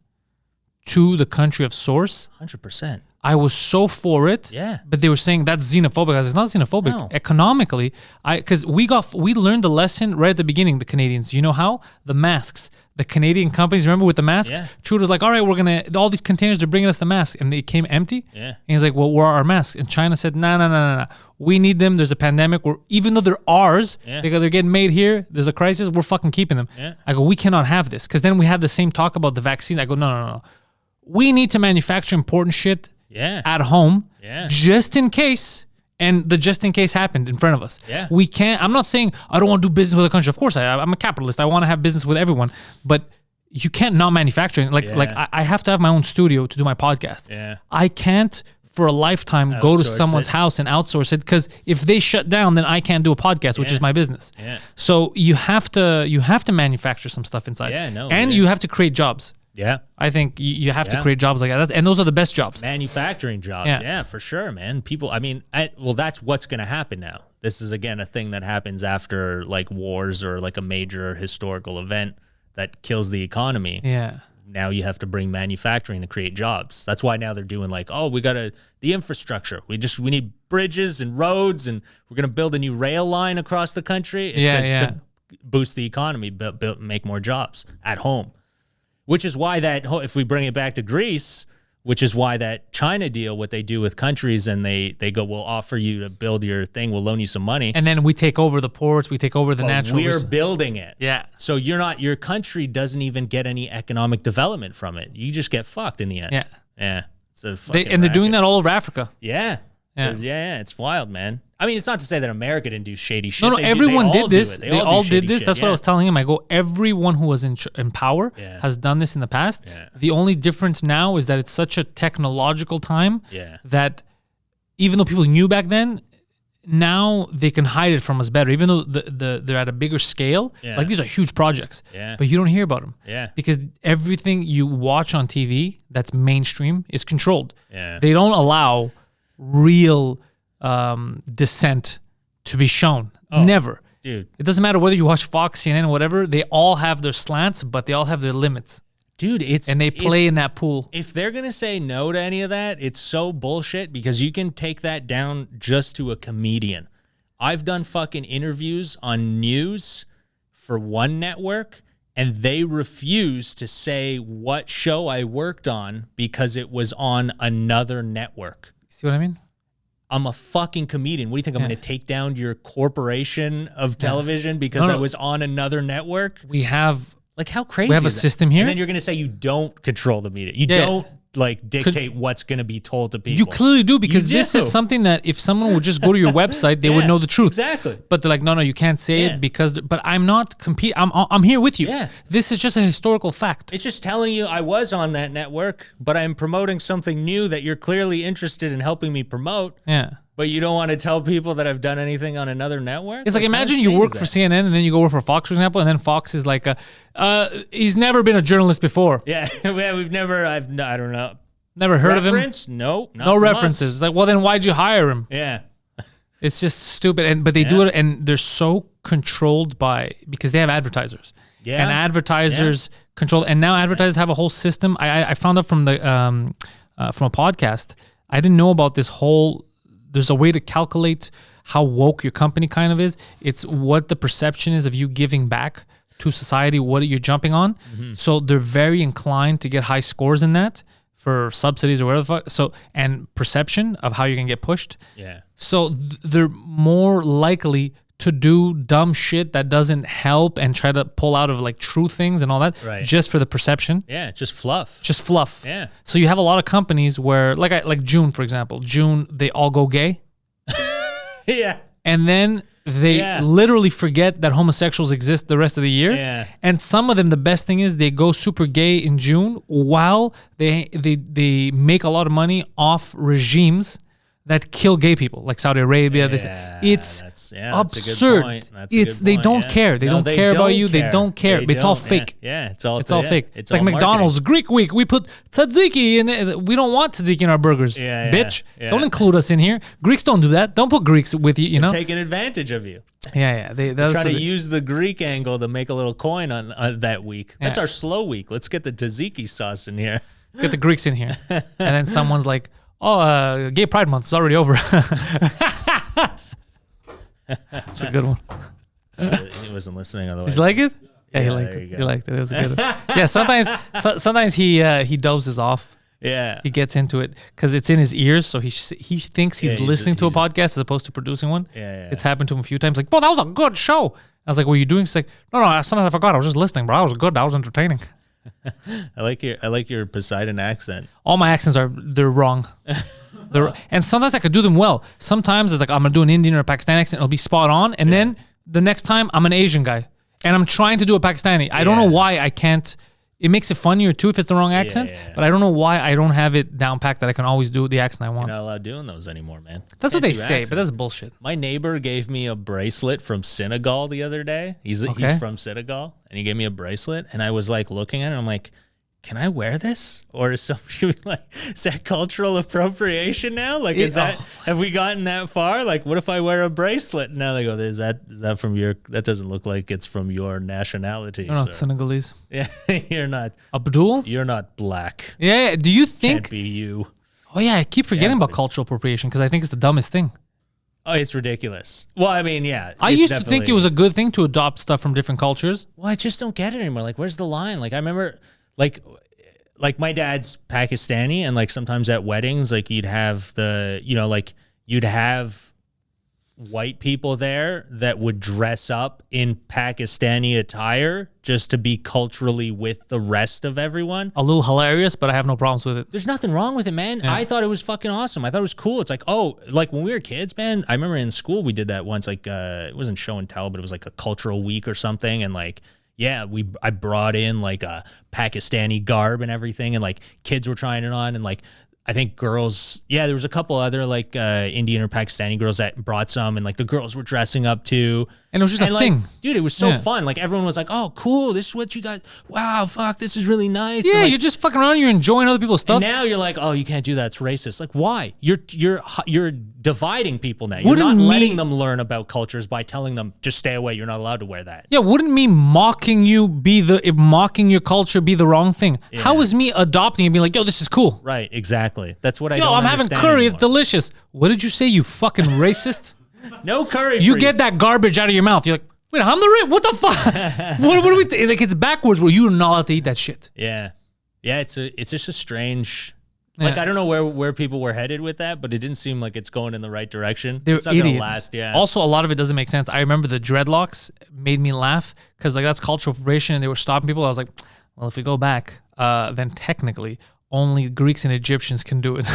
to the country of source. 100%. I was so for it. Yeah. But they were saying that's xenophobic. It's not xenophobic. No. Economically, because we learned the lesson right at the beginning, the Canadians. You know how? The masks. The Canadian companies, remember with the masks? Yeah. Trudeau's like, all right, all these containers, they're bringing us the masks. And they came empty. Yeah. And he's like, well, where are our masks? And China said, no. We need them. There's a pandemic. Even though they're ours, Yeah. they're getting made here. There's a crisis. We're fucking keeping them. Yeah. I go, we cannot have this. Because then we had the same talk about the vaccine. I go, no. We need to manufacture important shit at home just in case. And the just in case happened in front of us. Yeah. We can't, I'm not saying I don't want to do business with a country. Of course, I'm a capitalist. I want to have business with everyone. But you can't not manufacture. Like I have to have my own studio to do my podcast. Yeah. I can't for a lifetime go to Outsource someone's it. house and outsource it because if they shut down, then I can't do a podcast, which is my business. Yeah. So you have to manufacture some stuff inside. Yeah, no, and yeah. you have to create jobs. Yeah. I think you have to create jobs like that. And those are the best jobs. Manufacturing jobs. Yeah. Yeah, for sure, man. People, well, that's what's going to happen now. This is, again, a thing that happens after like wars or like a major historical event that kills the economy. Yeah. Now you have to bring manufacturing to create jobs. That's why now they're doing like, oh, we got the infrastructure. We need bridges and roads, and we're going to build a new rail line across the country. It's to boost the economy, make more jobs at home. Which is why if we bring it back to Greece, which is why that China deal, what they do with countries, and they go, we'll offer you to build your thing, we'll loan you some money. And then we take over the ports, we take over the natural. We're building it. Yeah. So your country doesn't even get any economic development from it. You just get fucked in the end. Yeah. Yeah. It's a they're doing that all over Africa. Yeah. Yeah. It's wild, man. I mean, it's not to say that America didn't do shady shit. No, everyone did this. They all did this. Shit, That's what I was telling him. I go, everyone who was in power has done this in the past. Yeah. The only difference now is that it's such a technological time that even though people knew back then, now they can hide it from us better. Even though they're at a bigger scale, like these are huge projects, but you don't hear about them. Yeah. Because everything you watch on TV that's mainstream is controlled. Yeah. They don't allow real dissent to be shown. Never. Dude. It doesn't matter whether you watch Fox, CNN, whatever. They all have their slants, but they all have their limits. Dude, and they play in that pool. If they're going to say no to any of that, it's so bullshit because you can take that down just to a comedian. I've done fucking interviews on news for one network, and they refuse to say what show I worked on because it was on another network. See what I mean? I'm a fucking comedian. What do you think? I'm going to take down your corporation of television because I was on another network? We have... Like, how crazy we have a is that? system here. And then you're going to say you don't control the media. You don't, like, dictate what's going to be told to people. You clearly do, because this is something that if someone would just go to your website, they would know the truth. Exactly. But they're like, no, you can't say it because... But I'm not compete. I'm here with you. Yeah. This is just a historical fact. It's just telling you I was on that network, but I'm promoting something new that you're clearly interested in helping me promote. Yeah. But you don't want to tell people that I've done anything on another network? It's like imagine you work for CNN and then you go work for Fox, for example, and then Fox is like, he's never been a journalist before. Yeah, we've never, I don't know. Never heard of him? No, no references. It's like, well, then why'd you hire him? Yeah. It's just stupid. But they do it, and they're so controlled because they have advertisers. Yeah. And advertisers control, and now advertisers have a whole system. I found out from a podcast. I didn't know about this whole... There's a way to calculate how woke your company kind of is. It's what the perception is of you giving back to society, what you're jumping on. Mm-hmm. So they're very inclined to get high scores in that for subsidies or whatever the fuck. So, and perception of how you're going to get pushed. Yeah. So they're more likely to do dumb shit that doesn't help and try to pull out of like true things and all that just for the perception. Yeah, just fluff. Yeah. So you have a lot of companies where like June, for example. June, they all go gay. Yeah. And then they literally forget that homosexuals exist the rest of the year. Yeah. And some of them, the best thing is they go super gay in June while they make a lot of money off regimes that kill gay people, like Saudi Arabia. It's absurd. They don't care. They don't care about you. They don't care. It's all fake. Yeah, it's all fake. It's like all McDonald's Greek week. We put tzatziki in. We don't want tzatziki in our burgers. Bitch. Yeah. Don't include us in here. Greeks don't do that. Don't put Greeks with you. You know, taking advantage of you. Yeah. They try to use the Greek angle to make a little coin on that week. That's our slow week. Let's get the tzatziki sauce in here. Get the Greeks in here, and then someone's like, "Oh, Gay Pride Month is already over." It's a good one. He wasn't listening otherwise. Did you like it? Yeah, he liked it. He liked it. It was a good one. Yeah, sometimes he dozes off. Yeah. He gets into it because it's in his ears, so he thinks he's listening to a podcast as opposed to producing one. Yeah. It's happened to him a few times. Like, bro, that was a good show. I was like, what are you doing? He's like, no, sometimes I forgot. I was just listening, bro. That was good. That was entertaining. I like your Poseidon accent. All my accents they're wrong. And sometimes I could do them well. Sometimes it's like I'm gonna do an Indian or a Pakistani accent. It'll be spot on, and then the next time I'm an Asian guy, and I'm trying to do a Pakistani. I don't know why I can't. It makes it funnier too if it's the wrong accent, but I don't know why I don't have it down packed that I can always do the accent I want. You're not allowed doing those anymore, man. That's what they say, but that's bullshit. My neighbor gave me a bracelet from Senegal the other day. He's from Senegal, and he gave me a bracelet, and I was like looking at it, and I'm like, can I wear this? Or is somebody like, is that cultural appropriation now? Like, have we gotten that far? Like, what if I wear a bracelet? Now they go, is that from that doesn't look like it's from your nationality. You're not Senegalese. Yeah, you're not. Abdul? You're not black. Yeah, do you think? Can't be you. Oh yeah, I keep forgetting about cultural appropriation because I think it's the dumbest thing. Oh, it's ridiculous. Well, I mean, yeah. I used to think it was a good thing to adopt stuff from different cultures. Well, I just don't get it anymore. Like, where's the line? Like, I remember... Like my dad's Pakistani, and like sometimes at weddings, like you'd have you'd have white people there that would dress up in Pakistani attire just to be culturally with the rest of everyone. A little hilarious, but I have no problems with it. There's nothing wrong with it, man. Yeah. I thought it was fucking awesome. I thought it was cool. It's like, like when we were kids, man, I remember in school we did that once, like it wasn't show and tell, but it was like a cultural week or something, and like I brought in like a Pakistani garb and everything, and like kids were trying it on, and like I think girls, there was a couple other like Indian or Pakistani girls that brought some, and like the girls were dressing up too. And it was just a like, thing. Dude, it was so fun. Like everyone was like, oh, cool, this is what you got. Wow, fuck, this is really nice. Yeah, and, like, you're just fucking around, you're enjoying other people's stuff. and now you're like, oh, you can't do that, it's racist. Like, why? You're dividing people now. You're Wouldn't not me- letting them learn about cultures by telling them, just stay away, you're not allowed to wear that. Yeah, wouldn't me mocking you if mocking your culture be the wrong thing? Yeah. How is me adopting and being like, yo, this is cool? Right, exactly. That's what I Yo, don't I'm having understand curry, anymore. it's delicious. What did you say, you fucking racist? No curry You for get that garbage out of your mouth. You're like, wait, I'm the what the fuck? what are we like? It's backwards. Where you're not allowed to eat that shit. Yeah. It's just a strange. Yeah. Like I don't know where people were headed with that, but it didn't seem like it's going in the right direction. They're it's not idiots. gonna last. Yeah. Also, a lot of it doesn't make sense. I remember the dreadlocks made me laugh because like that's cultural appropriation, and they were stopping people. I was like, well, if we go back, then technically only Greeks and Egyptians can do it.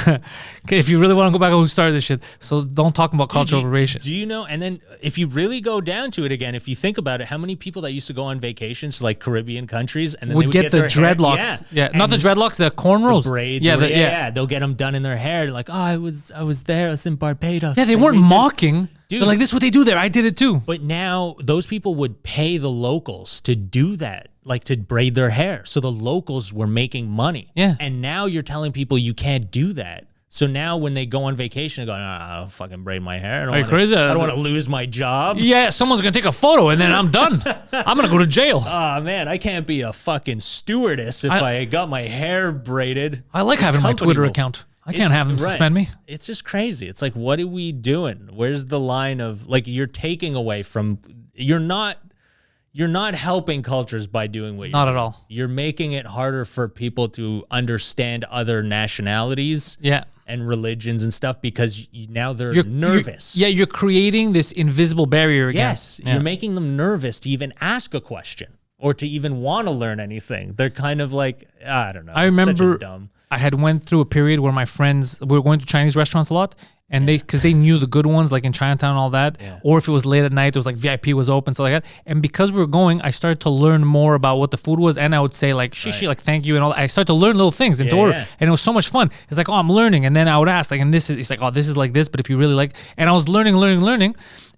Okay, if you really want to go back, who started this shit? So don't talk about cultural appropriation. Do you know? And then if you really go down to it again, if you think about it, how many people that used to go on vacations to like Caribbean countries and then Would they would get the their hair- dreadlocks. Yeah, not the and dreadlocks, the cornrows. braids. Yeah, or whatever. yeah. Yeah, they'll get them done in their hair. Like, oh, I was there. I was in Barbados. Yeah, they And weren't we did- mocking. Dude. They're like, this is what they do there. I did it too. But now those people would pay the locals to do that, like to braid their hair. So the locals were making money. Yeah. And now you're telling people you can't do that. So now when they go on vacation, they're going, I'll fucking braid my hair. Are you crazy? I don't want to lose my job. Yeah, someone's going to take a photo and then I'm done. I'm going to go to jail. Oh, man, I can't be a fucking stewardess if I got my hair braided. I like having my Company Twitter will- account. I can't have them Right. suspend me. It's just crazy. It's like, what are we doing? Where's the line of like you're taking away from? You're not helping cultures by doing what you're Not at doing. all. You're making it harder for people to understand other nationalities Yeah. and religions and stuff because now they're nervous. You're creating this invisible barrier again. Yes, Yeah. you're making them nervous to even ask a question or to even want to learn anything. They're kind of like, I don't know. I it's such a remember dumb. I had went through a period where my friends we were going to Chinese restaurants a lot, and because they knew the good ones like in Chinatown and all that, or if it was late at night, it was like VIP was open, stuff like that. And because we were going, I started to learn more about what the food was, and I would say like shishi, like thank you and all that. I started to learn little things into order, and it was so much fun. It's like, oh, I'm learning, and then I would ask like, and it's like, oh, this is like this, but if you really like, and I was learning.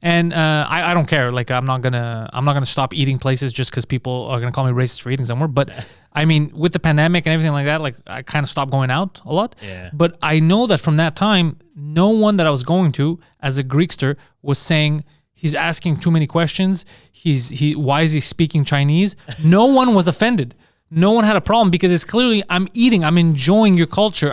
And I don't care. Like I'm not gonna stop eating places just because people are gonna call me racist for eating somewhere. But I mean, with the pandemic and everything like that, like I kind of stopped going out a lot. Yeah. But I know that from that time, no one that I was going to as a Greekster was saying he's asking too many questions. Why is he speaking Chinese? No one was offended. No one had a problem because it's clearly I'm eating. I'm enjoying your culture.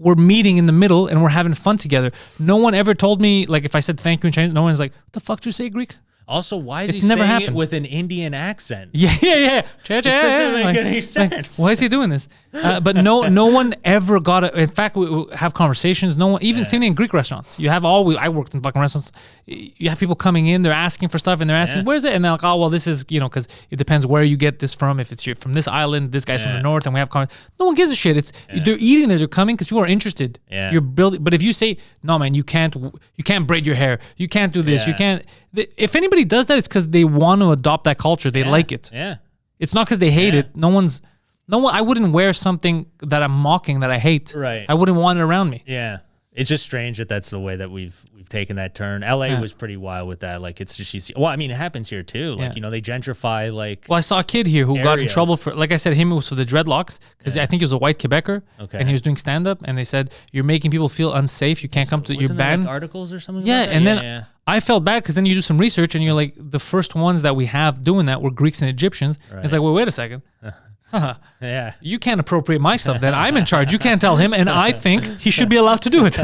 We're meeting in the middle and we're having fun together. No one ever told me, like, if I said thank you in Chinese, no one's like, what the fuck do you say, Greek? Also, why is It's he never saying happened. it with an Indian accent? Yeah. This doesn't make any sense. Why is he doing this? But no one ever got it. In fact, we have conversations. No one, even same thing in Greek restaurants. You have I worked in fucking restaurants. You have people coming in, they're asking for stuff and they're asking, where's it? And they're like, oh, well, this is, because it depends where you get this from. If it's from this island, this guy's from the north, and we have no one gives a shit. They're eating there, they're coming because people are interested. Yeah. You're building, but if you say, no, man, you can't braid your hair. You can't do this. You can't. If anybody does that, it's because they want to adopt that culture. They like it. Yeah. It's not because they hate it. No one. I wouldn't wear something that I'm mocking that I hate. Right. I wouldn't want it around me. Yeah. It's just strange that that's the way that we've taken that turn. LA was pretty wild with that. Like it's just well, I mean, it happens here too. Like, they gentrify like Well, I saw a kid here who got in areas. trouble for, like I said, him it was for the dreadlocks because I think he was a white Quebecer and he was doing stand up and they said you're making people feel unsafe. You can't come to your wasn't there, band. like, articles or something. Yeah, like that? and then I felt bad because then you do some research and you're like, the first ones that we have doing that were Greeks and Egyptians. Right. It's like, well, wait a second. Yeah. You can't appropriate my stuff then. I'm in charge. You can't tell him, and I think he should be allowed to do it.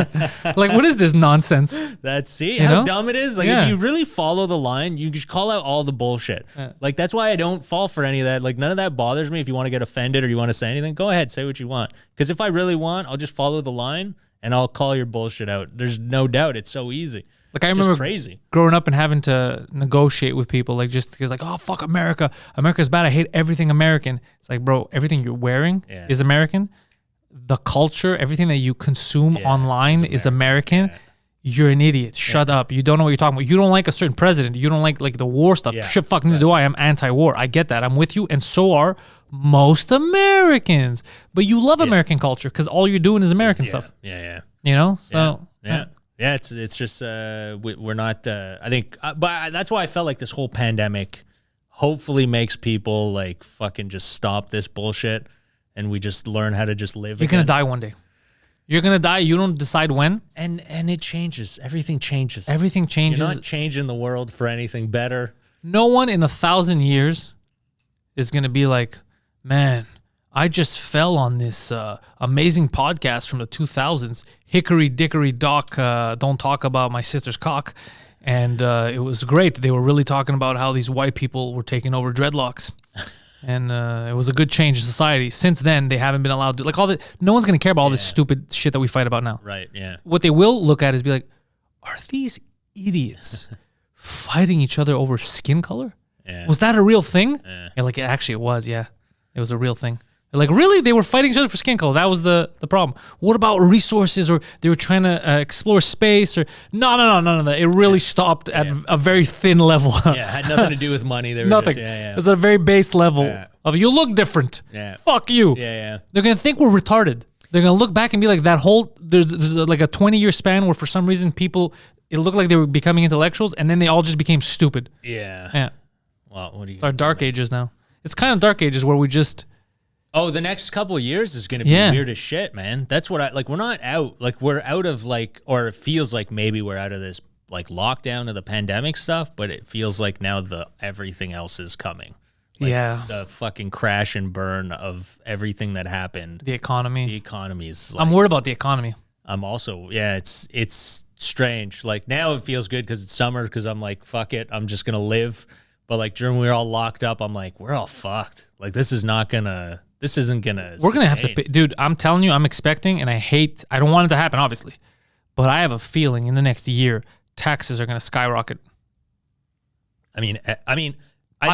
Like, what is this nonsense? How dumb it is. Like, Yeah. if you really follow the line, you just call out all the bullshit. Like, that's why I don't fall for any of that. Like, none of that bothers me. If you want to get offended or you want to say anything, go ahead, say what you want. Because if I really want, I'll just follow the line and I'll call your bullshit out. There's no doubt. It's so easy. Like I Just remember crazy. growing up and having to negotiate with people, like just because, like, oh fuck America, America's bad. I hate everything American. It's like, bro, everything you're wearing is American. The culture, everything that you consume online is American. you're an idiot. Shut up. You don't know what you're talking about. You don't like a certain president. You don't like the war stuff. Yeah. Shit, fuck, neither do I. I'm anti-war. I get that. I'm with you, and so are most Americans. But you love American culture because all you're doing is American stuff. Yeah. You know? So, Yeah. It's just we're not. I think, but that's why I felt like this whole pandemic hopefully makes people like fucking just stop this bullshit, and we just learn how to just live. You're gonna die one day. You're gonna die. You don't decide when. And it changes. Everything changes. Everything changes. You're not changing the world for anything better. No one in 1,000 years is gonna be like, man, I just fell on this amazing podcast from the 2000s, Hickory Dickory Dock, Don't Talk About My Sister's Cock. And it was great. They were really talking about how these white people were taking over dreadlocks. And it was a good change in society. Since then, they haven't been allowed to, like, all the, no one's going to care about all this stupid shit that we fight about now. Right, yeah. What they will look at is be like, are these idiots fighting each other over skin color? Yeah. Was that a real thing? Yeah, like, actually, it was, yeah. It was a real thing. Like, really? They were fighting each other for skin color. That was the problem. What about resources, or they were trying to explore space, or no. It really stopped at a very thin level. Yeah, had nothing to do with money. They were Nothing. Just, It was a very base level of, you look different. Yeah. Fuck you. Yeah. They're going to think we're retarded. They're going to look back and be like, that whole, there's like a 20-year span where for some reason people, it looked like they were becoming intellectuals, and then they all just became stupid. Yeah. Well, what do you? It's our dark ages now. It's kind of dark ages where we just... Oh, the next couple of years is going to be weird as shit, man. That's what we're not out. Like, we're out of, like, or it feels like maybe we're out of this, like, lockdown of the pandemic stuff, but it feels like now everything else is coming. Like, the fucking crash and burn of everything that happened. The economy. The economy is, like, I'm worried about the economy. I'm also, it's strange. Like, now it feels good because it's summer, because I'm like, fuck it, I'm just going to live. But, like, during we were all locked up, I'm like, we're all fucked. Like, this isn't gonna We're going to have to pay. Dude, I'm telling you, I'm expecting, and I don't want it to happen, obviously. But I have a feeling in the next year, taxes are going to skyrocket. I mean, I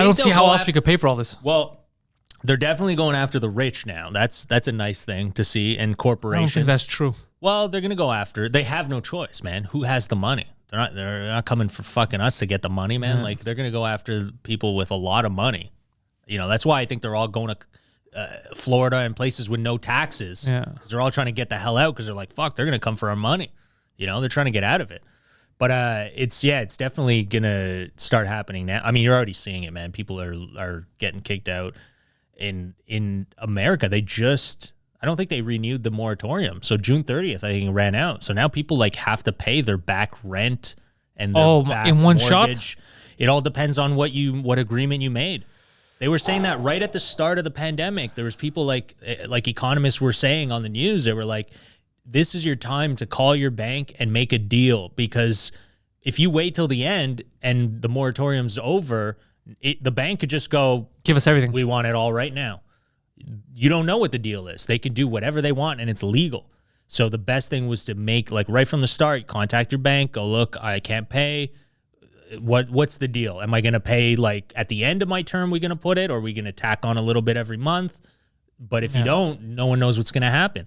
don't see how else we could pay for all this. Well, they're definitely going after the rich now. That's a nice thing to see. And I corporations. don't think that's true. Well, they're going to go after. They have no choice, man. Who has the money? They're not coming for fucking us to get the money, man. Yeah. Like, they're going to go after people with a lot of money. You know, that's why I think they're all going to Florida and places with no taxes. Yeah. Because they're all trying to get the hell out, because they're like, fuck, they're going to come for our money. You know, they're trying to get out of it. But it's definitely going to start happening now. I mean, you're already seeing it, man. People are getting kicked out in America. I don't think they renewed the moratorium. So June 30th, I think it ran out. So now people like have to pay their back rent and their back in one mortgage. shot? It all depends on what agreement you made. They were saying that right at the start of the pandemic. There was people like economists were saying on the news. They were like, this is your time to call your bank and make a deal, because if you wait till the end and the moratorium's over, the bank could just go, give us everything. We want it all right now. You don't know what the deal is. They can do whatever they want, and it's legal. So the best thing was to make, like, right from the start, contact your bank, go, look, I can't pay. What's the deal? Am I going to pay, like, at the end of my term, we're going to put it, or are we going to tack on a little bit every month? But if you don't, no one knows what's going to happen.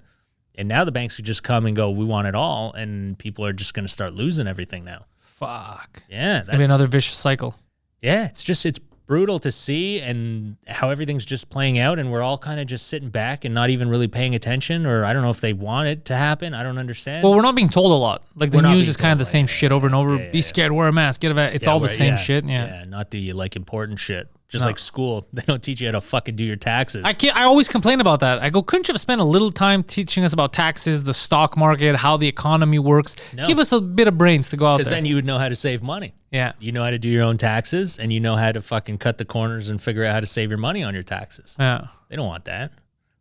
And now the banks could just come and go, we want it all, and people are just going to start losing everything now. Fuck. Yeah. It's going to be another vicious cycle. Yeah, it's brutal to see, and how everything's just playing out, and we're all kind of just sitting back and not even really paying attention, or I don't know if they want it to happen. I don't understand. Well, we're not being told a lot. Like, the news is kind of the same right, shit over and over. Yeah, Be scared, wear a mask, get a vaccine. It's all the same shit. Yeah. Not the, like, important shit. Just like school, they don't teach you how to fucking do your taxes. I always complain about that. I go, couldn't you have spent a little time teaching us about taxes, the stock market, how the economy works? No. Give us a bit of brains to go out there. Because then you would know how to save money. Yeah. You know how to do your own taxes, and you know how to fucking cut the corners and figure out how to save your money on your taxes. Yeah. They don't want that.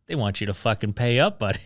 They want you to fucking pay up, buddy.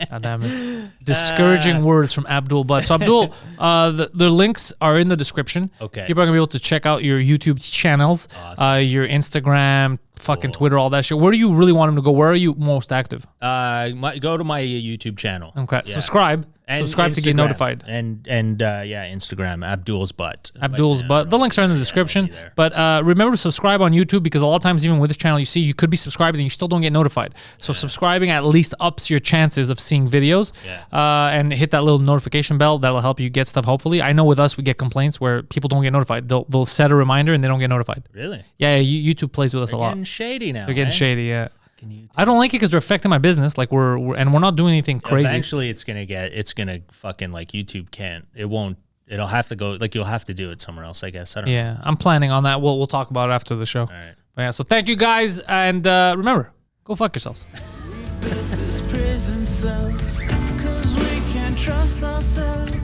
God damn it. Discouraging words from Abdul. But so Abdul, the links are in the description. Okay. People are going to be able to check out your YouTube channels, Awesome. your Instagram, fucking Twitter, all that shit. Where do you really want him to go? Where are you most active? Go to my YouTube channel. Okay, Yeah. subscribe. And Subscribe to get Instagram. notified. And Instagram, Abdul's Butt. Abdul's Butt. The links are in the description. But remember to subscribe on YouTube, because a lot of times, even with this channel, you see you could be subscribed and you still don't get notified. So subscribing at least ups your chances of seeing videos. And hit that little notification bell. That'll help you get stuff, hopefully. I know with us, we get complaints where people don't get notified. They'll set a reminder and they don't get notified. Really? Yeah, YouTube plays with us a lot. They're getting shady now. They're getting shady, yeah. I don't like it because they're affecting my business. Like we're not doing anything crazy. Eventually, it's gonna fucking, like, YouTube can't. It won't. It'll have to go. Like, you'll have to do it somewhere else, I guess. I don't know. Yeah, I'm planning on that. We'll talk about it after the show. All right. But yeah, so thank you guys, and remember, go fuck yourselves. This prison cell, 'cause we can't trust ourselves.